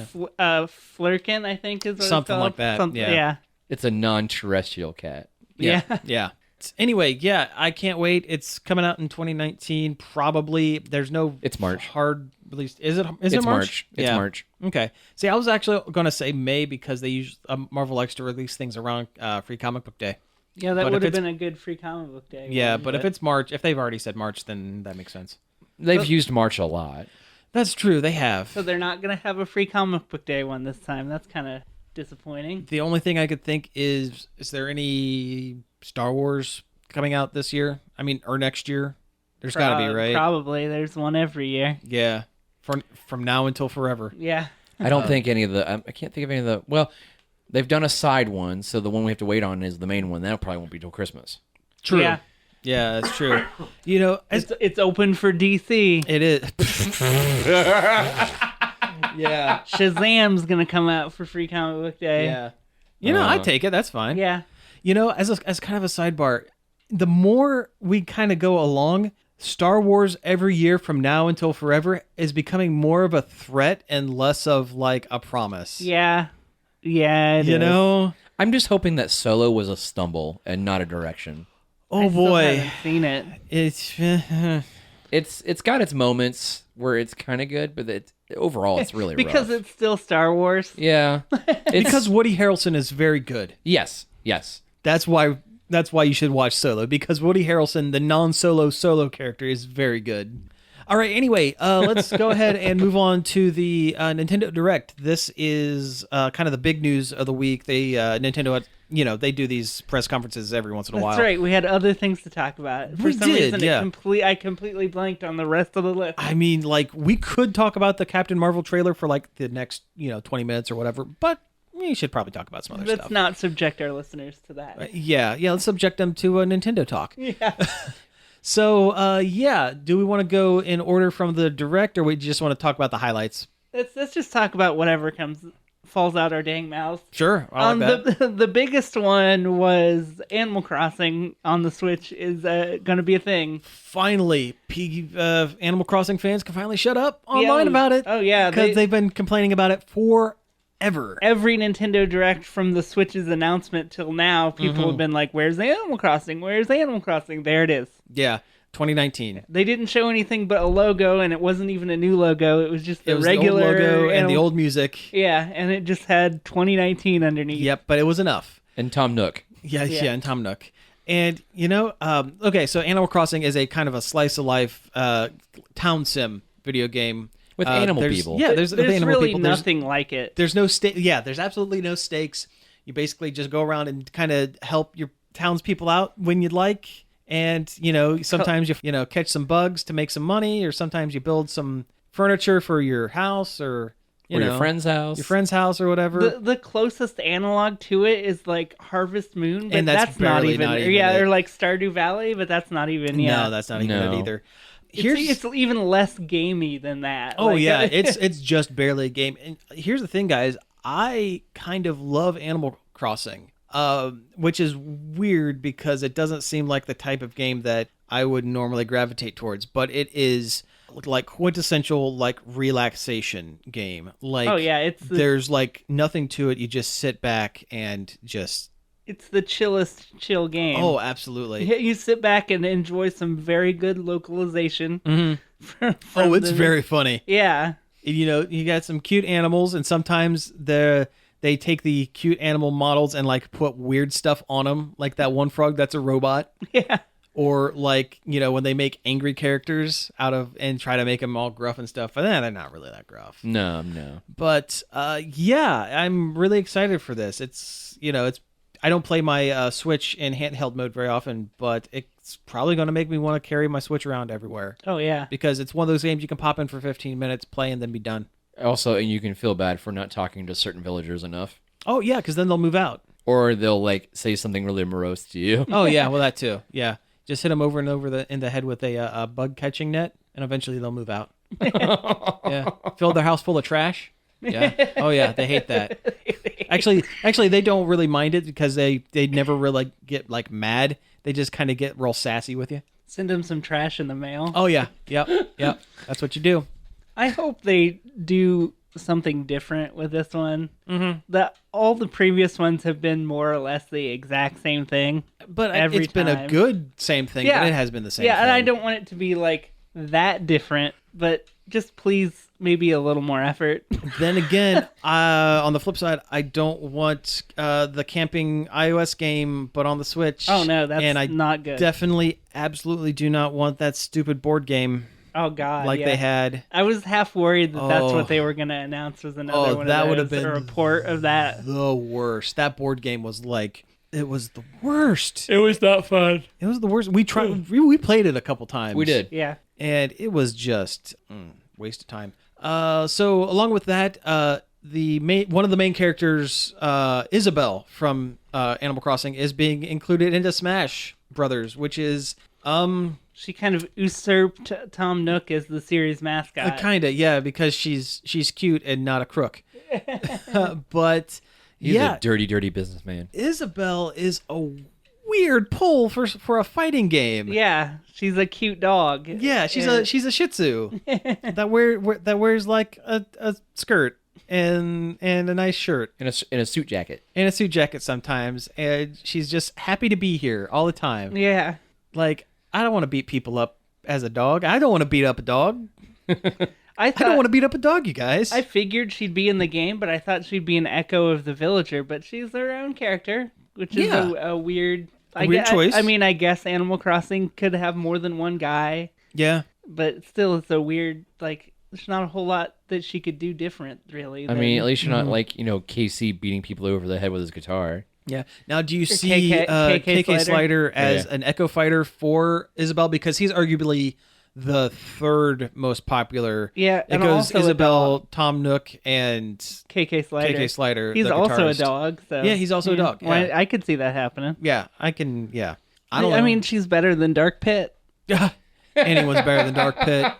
flurkin, I think is what Something it's called. like that, Something, yeah. yeah. It's a non-terrestrial cat. Yeah. Yeah. Anyway, yeah, I can't wait. It's coming out in 2019. Probably. There's no. It's March. Hard release. Is it? Is It's it March? It's Yeah. March. Okay. See, I was actually gonna say May because they use Marvel likes to release things around Free Comic Book Day. Yeah, that But if would have it's- been a good free comic book day. Yeah, one, but if it's March, if they've already said March, then that makes sense. They've used March a lot. That's true. They have. so they're not gonna have a free comic book day one this time. That's kind of disappointing. The only thing I could think is there any Star Wars coming out this year? I mean, or next year? There's got to be, right? Probably. There's one every year. Yeah. From now until forever. Yeah. I don't think any of the. I can't think of any of the. Well, they've done a side one, so the one we have to wait on is the main one. That probably won't be till Christmas. True. Yeah. Yeah, that's true. You know, It's open for DC. it is. Yeah. Shazam's gonna come out for free comic book day. Yeah. You know, I take it. That's fine. Yeah. You know, as kind of a sidebar, the more we kind of go along, Star Wars every year from now until forever is becoming more of a threat and less of like a promise. Yeah. Yeah. it You is. know? I'm just hoping that Solo was a stumble and not a direction. Oh I still boy. haven't seen it. It's It's got its moments where it's kind of good, but overall it's really Because rough. it's still Star Wars. Yeah. It's, because Woody Harrelson is very good. yes. That's why you should watch Solo, because Woody Harrelson, the non-solo character, is very good. All right, anyway, let's go ahead and move on to the Nintendo Direct. This is kind of the big news of the week. Nintendo, they do these press conferences every once in a while. That's right. We had other things to talk about. For We some did, reason, yeah. I completely blanked on the rest of the list. I mean, like, we could talk about the Captain Marvel trailer for like the next, 20 minutes or whatever, but we should probably talk about some other Let's stuff. not subject our listeners to that. Yeah, let's subject them to a Nintendo talk. Yeah. So, do we want to go in order from the Direct, or we just want to talk about the highlights? Let's just talk about whatever falls out our dang mouths. Sure, I like that. The biggest one was Animal Crossing on the Switch is going to be a thing. Finally, Animal Crossing fans can finally shut up online Yeah, about it. oh, yeah, because they've been complaining about it forever. Every Nintendo Direct from the Switch's announcement till now, people have been like, "Where's the Animal Crossing? Where's Animal Crossing?" There it is. Yeah, 2019. They didn't show anything but a logo, and it wasn't even a new logo. It was just the It was regular the old logo and the Animal- old music. Yeah, and it just had 2019 underneath. Yep, but it was enough. And Tom Nook. Yeah, Yeah. and Tom Nook. And, okay, so Animal Crossing is a kind of a slice of life town sim video game. With animal there's- people. Yeah, there's animal really people. nothing like it. There's no there's absolutely no stakes. You basically just go around and kind of help your townspeople out when you'd like. And, sometimes you catch some bugs to make some money, or sometimes you build some furniture for your house or Your friend's house. your friend's house or whatever. The closest analog to it is like Harvest Moon, but And that's not barely even. not even yeah, it. or like Stardew Valley, but that's not even. Yeah, No, that's not even No. it either. it's even less gamey than that. Oh Like, yeah, it's just barely a game. And here's the thing, guys. I kind of love Animal Crossing, which is weird because it doesn't seem like the type of game that I would normally gravitate towards. But it is like quintessential like relaxation game. Like Oh, yeah, it's there's like nothing to it. You just sit back and just it's the chillest chill game. Oh, absolutely. You sit back and enjoy some very good localization. Oh, it's very funny. Yeah. You know, you got some cute animals, and sometimes they take the cute animal models and like put weird stuff on them, like that one frog that's a robot. Yeah. Or like, you know, when they make angry characters out of and try to make them all gruff and stuff, but they're not really that gruff. No. But yeah, I'm really excited for this. It's, you know, I don't play my Switch in handheld mode very often, but it's probably going to make me want to carry my Switch around everywhere. Oh yeah. Because it's one of those games you can pop in for 15 minutes, play, and then be done. Also, and you can feel bad for not talking to certain villagers enough. Oh yeah, because then they'll move out. Or they'll like say something really morose to you. Oh yeah, well that too. Yeah. Just hit them over and over in the head with a bug catching net, and eventually they'll move out. Yeah, fill their house full of trash. Yeah. Oh yeah, they hate that. Actually, they don't really mind it because they never really get like mad. They just kind of get real sassy with you. Send them some trash in the mail. Oh yeah, yep. That's what you do. I hope they do something different with this one. All the previous ones have been more or less the exact same thing. But every it's been a time. good same thing. Yeah. But it has been the same. Yeah, thing. and I don't want it to be like that different, but just please maybe a little more effort. Then again, on the flip side, I don't want the camping iOS game, but on the Switch. Oh no, that's and I not good. Definitely, absolutely do not want that stupid board game Oh god, like yeah. they had. I was half worried that that's Oh. what they were going to announce was another one That of would those, have been a report of that. the worst. That board game was like, it was the worst. It was not fun. It was the worst. We tried. We played it a couple times. We did. Yeah. And it was just waste of time. So along with that, one of the main characters, Isabelle from Animal Crossing, is being included into Smash Brothers, which is She kind of usurped Tom Nook as the series mascot. kinda, yeah, because she's cute and not a crook. But He's yeah, a dirty, dirty businessman. Isabelle is a weird pull for a fighting game. Yeah, she's a cute dog. Yeah, she's And- a Shih Tzu that wears like a skirt and a nice shirt In a suit jacket. and a suit jacket sometimes, and she's just happy to be here all the time. Yeah. Like, I don't want to beat people up as a dog. I don't want to beat up a dog. I I don't want to beat up a dog, you guys. I figured she'd be in the game, but I thought she'd be an echo of the villager, but she's her own character, which is Yeah. a weird weird choice. I mean, I guess Animal Crossing could have more than one guy, Yeah. but still it's a weird, like, there's not a whole lot that she could do different, really. I mean, at least you're not like, KC beating people over the head with his guitar. Yeah. Now, do you Or see KK Slider as Yeah. an echo fighter for Isabelle? Because he's arguably the third most popular. Yeah, It and goes also a Isabelle, dog. Tom Nook, and KK Slider. KK Slider. He's the also a guitarist. dog, so Yeah, he's also a dog, Well, yeah. I could see that happening. Yeah, I can. Yeah. I don't know. I mean, she's better than Dark Pit. Anyone's better than Dark Pit.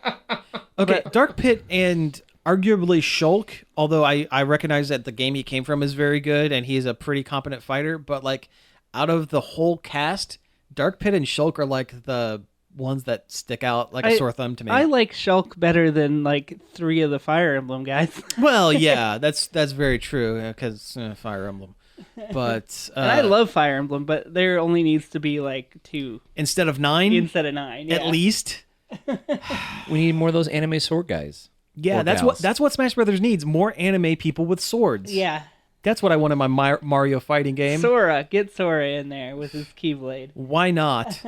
Okay, Dark Pit and arguably Shulk, although I recognize that the game he came from is very good and he is a pretty competent fighter, but like out of the whole cast, Dark Pit and Shulk are like the ones that stick out like a sore thumb to me. I like Shulk better than like 3 of the Fire Emblem guys. Well, yeah, that's very true because Fire Emblem. But And I love Fire Emblem, but there only needs to be like 2 instead of 9, instead of 9. at yeah. least. We need more of those anime sword guys. Yeah, Or that's gals. what Smash Brothers needs. More anime people with swords. Yeah. That's what I want in my Mario fighting game. Sora, get Sora in there with his Keyblade. Why not?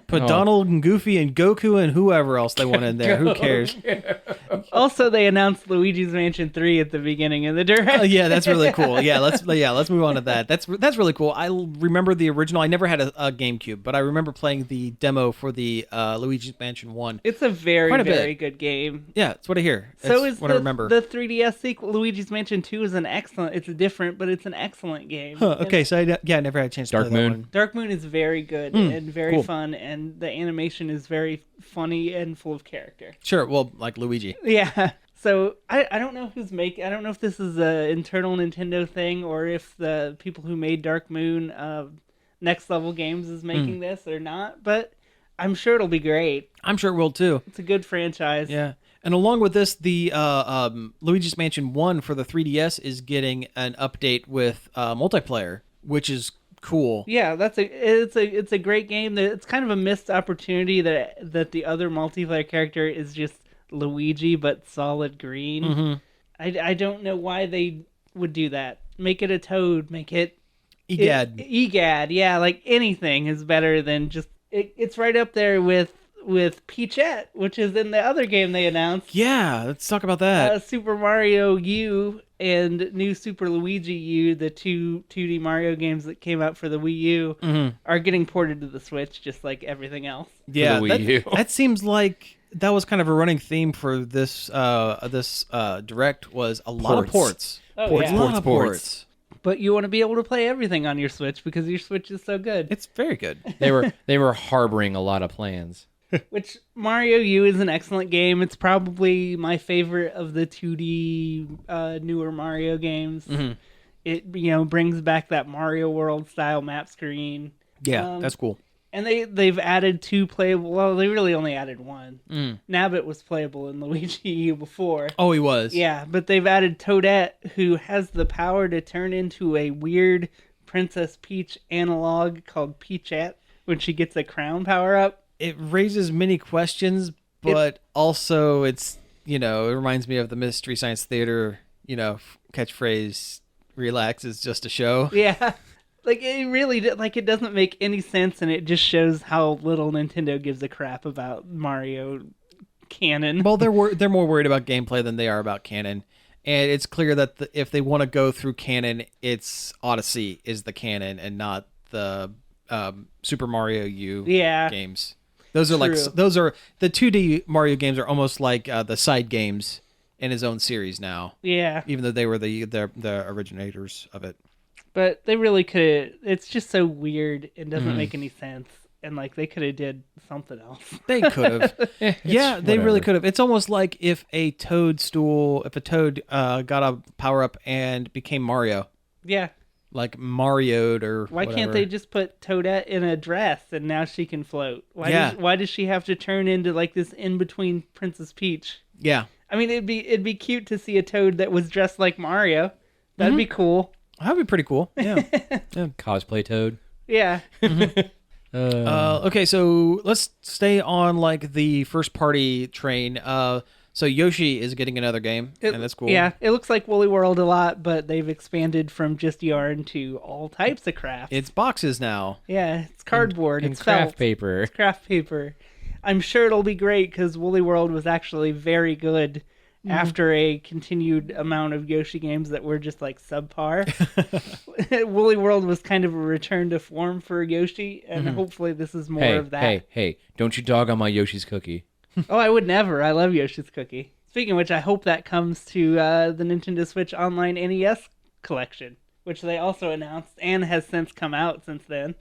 Put Oh. Donald and Goofy and Goku and whoever else they want in there. Who cares? Also, they announced Luigi's Mansion 3 at the beginning of the direct. Yeah, that's really cool. Let's move on to that. That's really cool. I remember the original. I never had a GameCube, but I remember playing the demo for the Luigi's Mansion 1. It's a very, Quite a bit. very good game. Yeah, that's what I hear. So That's is what I remember. the 3DS sequel, Luigi's Mansion 2, is it's different, but it's an excellent game. Okay, so I never had a chance to Dark play that Moon. one. Dark Moon is very good and very cool. fun, and the animation is very funny and full of character. Sure, well, like Luigi. Yeah. So I don't know who's making. I don't know if this is a internal Nintendo thing or if the people who made Dark Moon, Next Level Games, is making this or not. But I'm sure it'll be great. I'm sure it will too. It's a good franchise. Yeah. And along with this, the Luigi's Mansion 1 for the 3DS is getting an update with multiplayer, which is cool. Yeah, it's a great game. It's kind of a missed opportunity that the other multiplayer character is just Luigi but solid green. Mm-hmm. I don't know why they would do that. Make it a Toad. Make it Egad. Egad. Yeah, like anything is better than just. It's right up there with Peachette, which is in the other game they announced. Yeah, let's talk about that. Super Mario U and New Super Luigi U, the two 2D Mario games that came out for the Wii U, are getting ported to the Switch, just like everything else. Yeah, the Wii U. That seems like that was kind of a running theme for this Direct was a lot of ports. Oh, Ports, yeah. a lot of ports. But you want to be able to play everything on your Switch because your Switch is so good. It's very good. They were harboring a lot of plans. Which Mario U is an excellent game. It's probably my favorite of the 2D newer Mario games. Mm-hmm. It brings back that Mario World style map screen. Yeah, that's cool. And they've added 2 playable. Well, they really only added 1. Nabbit was playable in Luigi U before. Oh, he was. Yeah, but they've added Toadette, who has the power to turn into a weird Princess Peach analog called Peachette when she gets a crown power up. It raises many questions, but also it's, it reminds me of the Mystery Science Theater, catchphrase, relax is just a show. Yeah. Like, it really, it doesn't make any sense, and it just shows how little Nintendo gives a crap about Mario canon. Well, they're more worried about gameplay than they are about canon. And it's clear that if they want to go through canon, it's Odyssey is the canon and not the Super Mario U games. Those are the 2D Mario games are almost like the side games in his own series now. Yeah. Even though they were the originators of it. But they really could. It's just so weird. It doesn't make any sense. And they could have did something else. They could have. Yeah, they really could have. It's almost like if a Toad got a power up and became Mario. Yeah. Like Mario'd or why whatever. can't they just put Toadette in a dress and now she can float? Why does she have to turn into this in between Princess Peach? Yeah. I mean, it'd be cute to see a Toad that was dressed like Mario. That'd be cool. That'd be pretty cool. Yeah. Cosplay Toad. Yeah. Okay, so let's stay on the first party train. So Yoshi is getting another game, and that's cool. Yeah, it looks like Woolly World a lot, but they've expanded from just yarn to all types of crafts. It's boxes now. Yeah, it's cardboard. And it's craft felt. paper. It's craft paper. I'm sure it'll be great because Woolly World was actually very good after a continued amount of Yoshi games that were just subpar. Woolly World was kind of a return to form for Yoshi, and hopefully this is more of that. Hey, don't you dog on my Yoshi's cookie. Oh, I would never. I love Yoshi's Cookie. Speaking of which, I hope that comes to the Nintendo Switch Online NES collection, which they also announced and has since come out since then.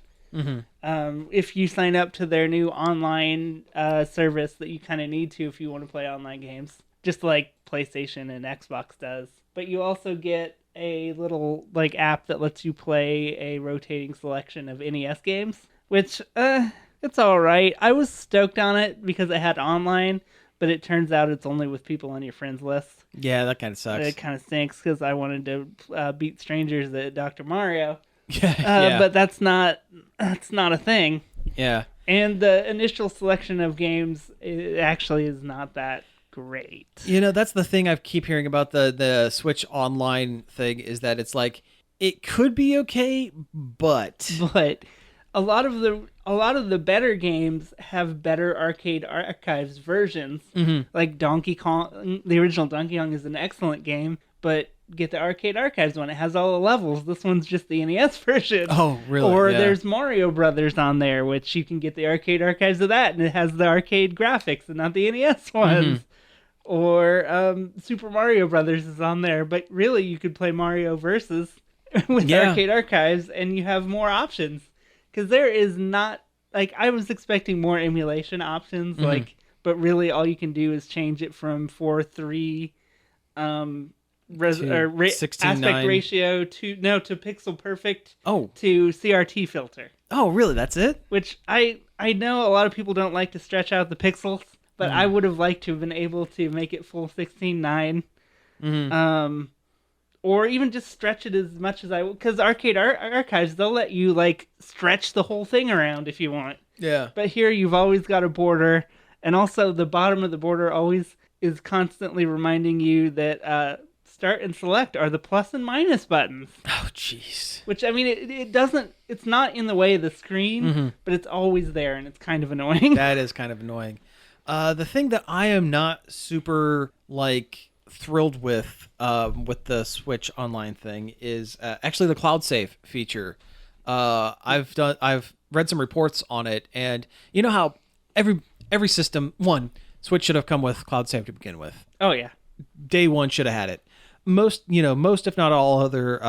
If you sign up to their new online service that you kind of need to if you want to play online games, just like PlayStation and Xbox does. But you also get a little app that lets you play a rotating selection of NES games, which it's all right. I was stoked on it because it had online, but it turns out it's only with people on your friends list. Yeah, that kind of sucks. It kind of stinks because I wanted to beat strangers at Dr. Mario. Yeah. But that's not a thing. Yeah. And the initial selection of games actually is not that great. That's the thing I keep hearing about the Switch Online thing is that it's it could be okay, but a lot of the better games have better arcade archives versions. Like Donkey Kong, the original Donkey Kong is an excellent game, but get the arcade archives one. It has all the levels. This one's just the NES version. Oh, really? Or Yeah. there's Mario Brothers on there, which you can get the arcade archives of that, and it has the arcade graphics and not the NES ones. Or Super Mario Brothers is on there, but really you could play Mario Versus with arcade archives, and you have more options. Because there is not, I was expecting more emulation options, but really all you can do is change it from 4:3 aspect ratio to pixel perfect to CRT filter. Oh, really? That's it? Which I know a lot of people don't like to stretch out the pixels, but I would have liked to have been able to make it full 16:9. or even just stretch it as much as I will. Because Arcade Archives, they'll let you like stretch the whole thing around if you want. Yeah. But here you've always got a border, and also the bottom of the border always is constantly reminding you that start and select are the plus and minus buttons. Oh, jeez. Which, I mean, it doesn't, it's not in the way of the screen, but it's always there, and it's kind of annoying. That is kind of annoying. The thing that I am not super, like, thrilled with the Switch Online thing is actually the cloud save feature. I've read some reports on it, and you know how every system, Switch should have come with cloud save to begin with. Oh, yeah. Day one should have had it. Most if not all other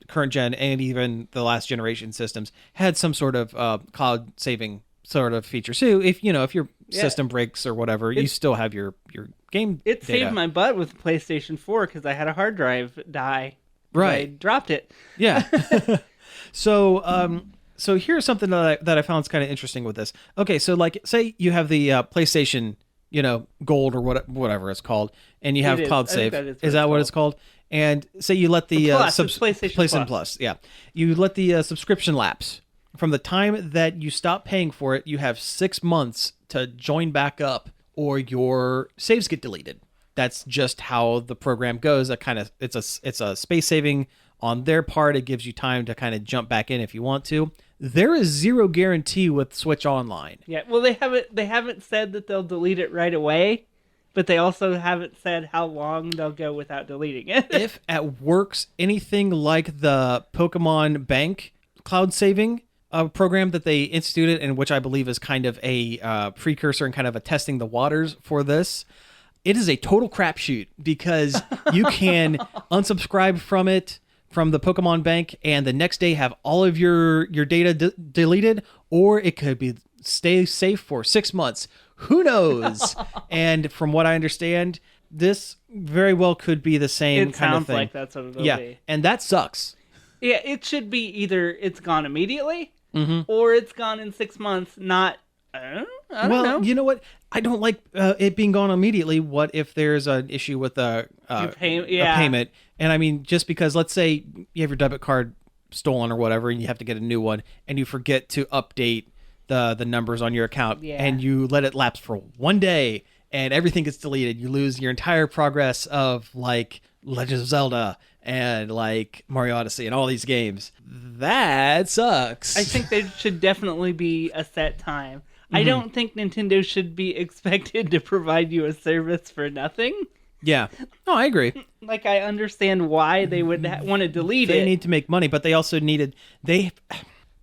current gen and even the last generation systems had some sort of cloud saving sort of feature. So if your system breaks or whatever, you still have your game It data. saved my butt with PlayStation 4 because I had a hard drive die. Right. I dropped it. Yeah. So here's something that I found kind of interesting with this. Okay, so like say you have the PlayStation, Gold or whatever it's called, and you have It is. cloud I think save. that is Is that what it's called? And say you let the Plus, it's PlayStation Plus, yeah, you let the subscription lapse. From the time that you stop paying for it, you have 6 months to join back up, or your saves get deleted. That's just how the program goes. It's a space saving on their part. It gives you time to kind of jump back in if you want to. There is zero guarantee with Switch Online. Yeah, well, they haven't said that they'll delete it right away, but they also haven't said how long they'll go without deleting it. If it works anything like the Pokemon Bank cloud saving program that they instituted, and which I believe is kind of a precursor and kind of a testing the waters for this, it is a total crapshoot because you can unsubscribe from the Pokemon Bank and the next day have all of your data deleted, or it could be stay safe for 6 months. Who knows? And from what I understand, this very well could be the same It kind of sounds thing. like that's what it'll be. And that sucks. Yeah, it should be either it's gone immediately or it's gone in 6 months, not... I don't know. Well, you know what? I don't like it being gone immediately. What if there's an issue with a payment? And I mean, just because, let's say you have your debit card stolen or whatever, and you have to get a new one, and you forget to update the numbers on your account, and you let it lapse for 1 day, and everything gets deleted. You lose your entire progress of like Legend of Zelda and like Mario Odyssey and all these games. That sucks. I think there should definitely be a set time. I don't think Nintendo should be expected to provide you a service for nothing. Yeah. No, I agree. Like, I understand why they would want to delete it. They need to make money, but they also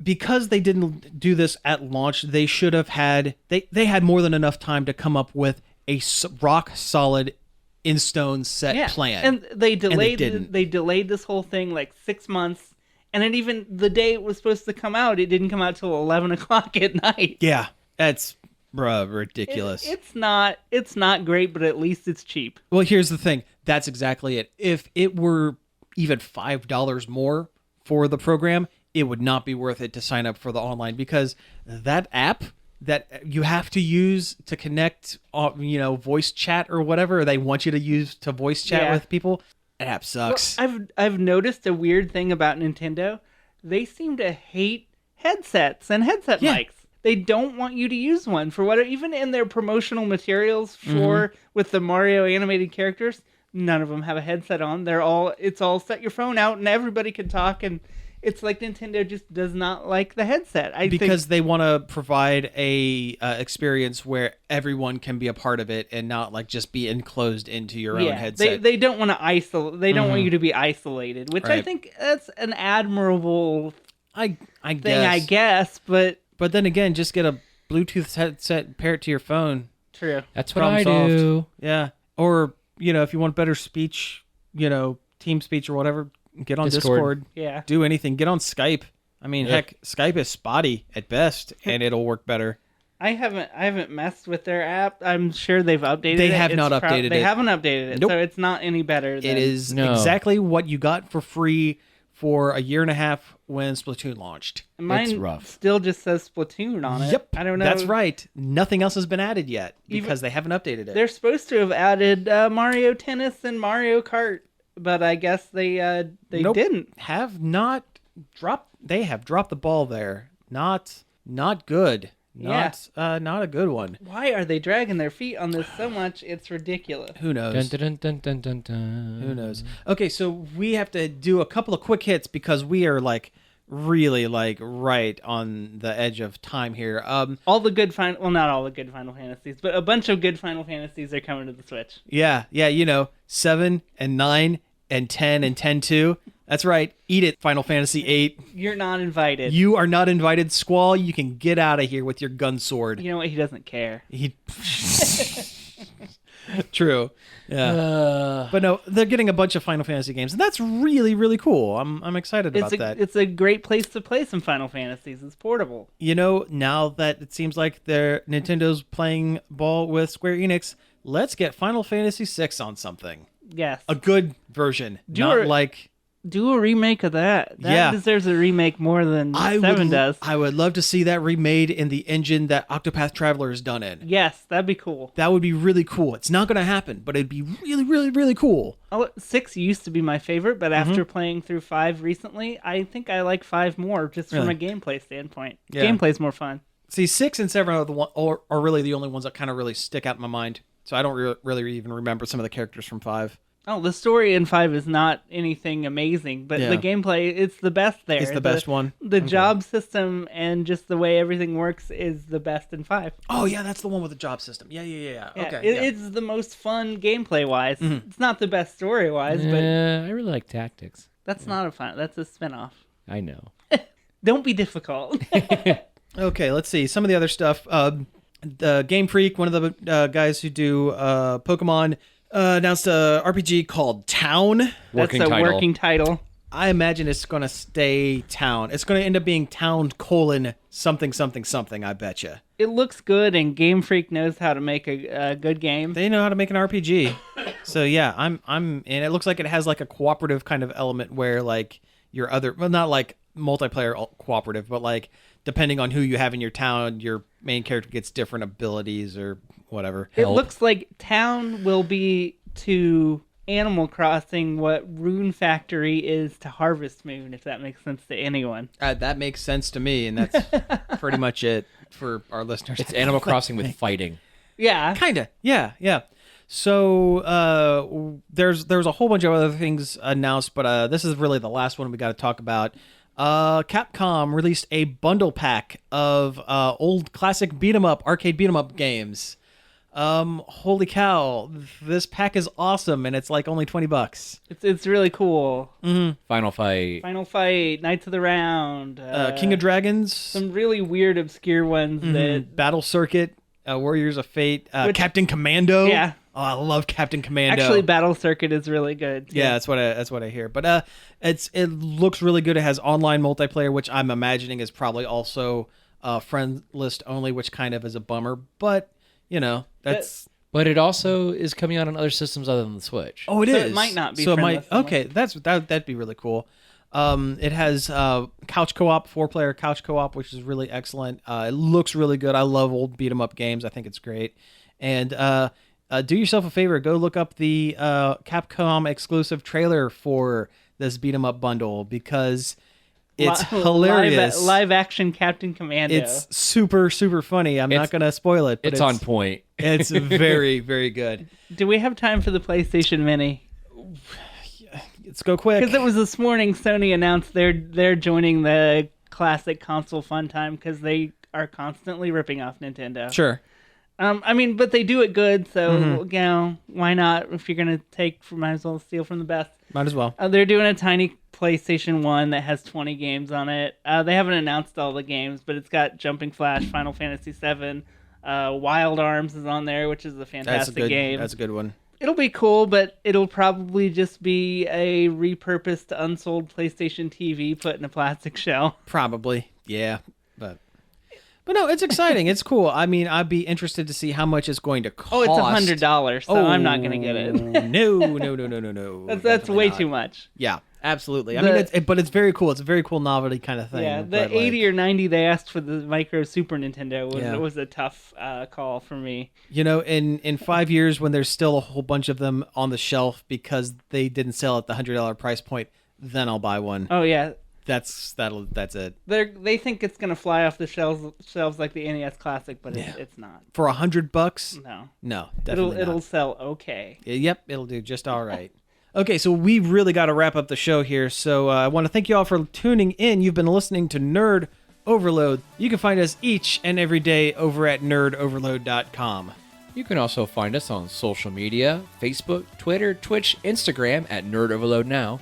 because they didn't do this at launch, they should have had, they had more than enough time to come up with a rock solid in stone set plan. And they delayed didn't. they delayed this whole thing like 6 months. And then even the day it was supposed to come out, it didn't come out till 11 o'clock at night. Yeah. That's ridiculous. It's not great, but at least it's cheap. Well, here's the thing. That's exactly it. If it were even $5 more for the program, it would not be worth it to sign up for the online, because that app that you have to use to connect, voice chat or whatever they want you to use to voice chat with people, that app sucks. Well, I've noticed a weird thing about Nintendo. They seem to hate headsets and headset mics. They don't want you to use one for whatever. Even in their promotional materials with the Mario animated characters, none of them have a headset on. It's all set your phone out and everybody can talk, and it's like Nintendo just does not like the headset. Because they want to provide a experience where everyone can be a part of it and not like just be enclosed into your own headset. They don't want to isolate. They don't want you to be isolated, which I Right. think that's an admirable I thing, I guess. But then again, just get a Bluetooth headset and pair it to your phone. True. That's what Problem I solved. do. Yeah. Or, if you want better speech, team speech or whatever, get on Discord. Yeah. Do anything. Get on Skype. I mean, heck, Skype is spotty at best, and it'll work better. I haven't messed with their app. I'm sure they've updated it. They have not updated it. They haven't updated it, Nope. so it's not any better. It is exactly what you got for free for a year and a half when Splatoon launched. Mine It's rough. still just says Splatoon on it. Yep. I don't know. That's right. Nothing else has been added yet because they haven't updated it. They're supposed to have added Mario Tennis and Mario Kart but I guess they Nope. didn't. They have dropped the ball there. Not good. Yeah. Not a good one. Why are they dragging their feet on this so much? It's ridiculous. Who knows? Dun, dun, dun, dun, dun, dun. Who knows? Okay, so we have to do a couple of quick hits because we are like really like right on the edge of time here. All the good not all the good Final Fantasies, but a bunch of good Final Fantasies are coming to the Switch. Yeah, 7 and 9 and 10 and 10-2. That's right. Eat it, Final Fantasy 8. You're not invited. You are not invited, Squall. You can get out of here with your gun sword. You know what? He doesn't care. True. Yeah. But no, they're getting a bunch of Final Fantasy games, and that's really, really cool. I'm excited about that. It's a great place to play some Final Fantasies. It's portable. Now that it seems like Nintendo's playing ball with Square Enix, let's get Final Fantasy VI on something. Yes. A good version. Do a remake of that. That deserves a remake more than 7 does. I would love to see that remade in the engine that Octopath Traveler is done in. Yes, that'd be cool. That would be really cool. It's not going to happen, but it'd be really, really, really cool. 6 used to be my favorite, but after playing through 5 recently, I think I like 5 more just from a gameplay standpoint. Yeah. Gameplay's more fun. See, 6 and 7 are really the only ones that kind of really stick out in my mind. So I don't really even remember some of the characters from 5. Oh, the story in 5 is not anything amazing, but the gameplay, it's the best there. It's the best one? The job system and just the way everything works is the best in 5. Oh, yeah, that's the one with the job system. Yeah. Okay. It's the most fun gameplay-wise. It's not the best story-wise, but... I really like tactics. That's not that's a spinoff. I know. Don't be difficult. Okay, let's see. Some of the other stuff. The Game Freak, one of the guys who do Pokemon... announced a RPG called Town. Working title. I imagine it's going to stay Town. It's going to end up being Town : something, I betcha. It looks good, and Game Freak knows how to make a good game. They know how to make an RPG. So yeah, and it looks like it has like a cooperative kind of element where like your other, well, not like multiplayer cooperative, but like depending on who you have in your town, your main character gets different abilities or whatever. It looks like Town will be to Animal Crossing what Rune Factory is to Harvest Moon, if that makes sense to anyone. That makes sense to me, and that's pretty much it for our listeners. It's Animal Crossing with fighting. Yeah. Kinda. Yeah. So there's a whole bunch of other things announced, but this is really the last one we got to talk about. Capcom released a bundle pack of old classic arcade beat 'em up games. Holy cow, this pack is awesome, and it's like only $20. It's really cool. Mm-hmm. Final Fight, Knights of the Round, King of Dragons, some really weird, obscure ones that Battle Circuit, Warriors of Fate, Captain Commando. Yeah. Oh, I love Captain Commando. Actually, Battle Circuit is really good. Yeah, that's what I hear. But it looks really good. It has online multiplayer, which I'm imagining is probably also friend list only, which kind of is a bummer. But that's. But it also is coming out on other systems other than the Switch. Oh, it so is. It might not be. So it might. list Okay, that'd be really cool. It has couch co-op, 4-player couch co-op, which is really excellent. It looks really good. I love old beat 'em up games. I think it's great. And do yourself a favor, go look up the Capcom exclusive trailer for this beat 'em up bundle because it's hilarious. Live action Captain Commando. It's super, super funny. I'm not going to spoil it, but it's on point. It's very, very good. Do we have time for the PlayStation Mini? Let's go quick. Because it was this morning Sony announced they're joining the classic console fun time because they are constantly ripping off Nintendo. Sure. But they do it good, so why not? If you're gonna might as well steal from the best. Might as well. They're doing a tiny PlayStation 1 that has 20 games on it. They haven't announced all the games, but it's got Jumping Flash, Final Fantasy VII, Wild Arms is on there, which is a fantastic game. That's a good one. It'll be cool, but it'll probably just be a repurposed, unsold PlayStation TV put in a plastic shell. Probably, yeah, But no, it's exciting. It's cool. I mean, I'd be interested to see how much it's going to cost. Oh, it's $100, so I'm not going to get it. No. That's way too much. Yeah, Absolutely. I mean, it's very cool. It's a very cool novelty kind of thing. Yeah, the but, 80 or 90 they asked for the Micro Super Nintendo was a tough call for me. You know, in 5 years when there's still a whole bunch of them on the shelf because they didn't sell at the $100 price point, then I'll buy one. Oh yeah. That's it. They think it's gonna fly off the shelves like the NES Classic, but it's not. For $100? No, definitely it'll not. sell okay. Yep, it'll do just all right. Okay, so we really got to wrap up the show here. So I want to thank you all for tuning in. You've been listening to Nerd Overload. You can find us each and every day over at nerdoverload.com. You can also find us on social media, Facebook, Twitter, Twitch, Instagram at Nerd Overload Now.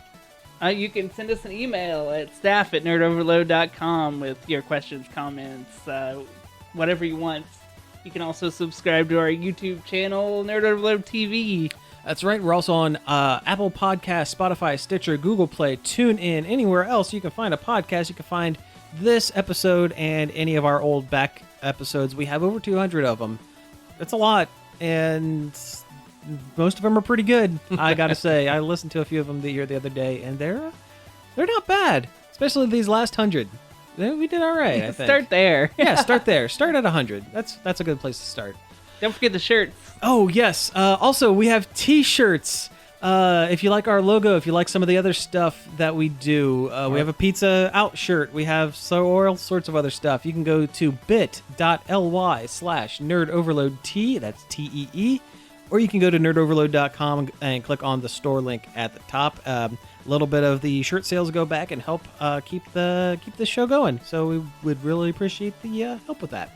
You can send us an email at staff@nerdoverload.com with your questions, comments, whatever you want. You can also subscribe to our YouTube channel, Nerd Overload TV. That's right. We're also on Apple Podcasts, Spotify, Stitcher, Google Play, TuneIn, anywhere else you can find a podcast. You can find this episode and any of our old back episodes. We have over 200 of them. That's a lot, and most of them are pretty good, I gotta say. I listened to a few of them the other day, and they're not bad, especially these last 100. We did all right, I think. Start there. Yeah, start there. Start at 100. That's a good place to start. Don't forget the shirts. Oh, yes. Also, we have T-shirts. If you like our logo, if you like some of the other stuff that we do, we have a Pizza Out shirt. We have all sorts of other stuff. You can go to bit.ly/nerdoverloadT. That's T-E-E. Or you can go to nerdoverload.com and click on the store link at the top. A little bit of the shirt sales go back and help keep the show going. So we would really appreciate the help with that.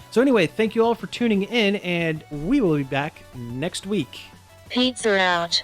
So anyway, thank you all for tuning in, and we will be back next week. Pizza out.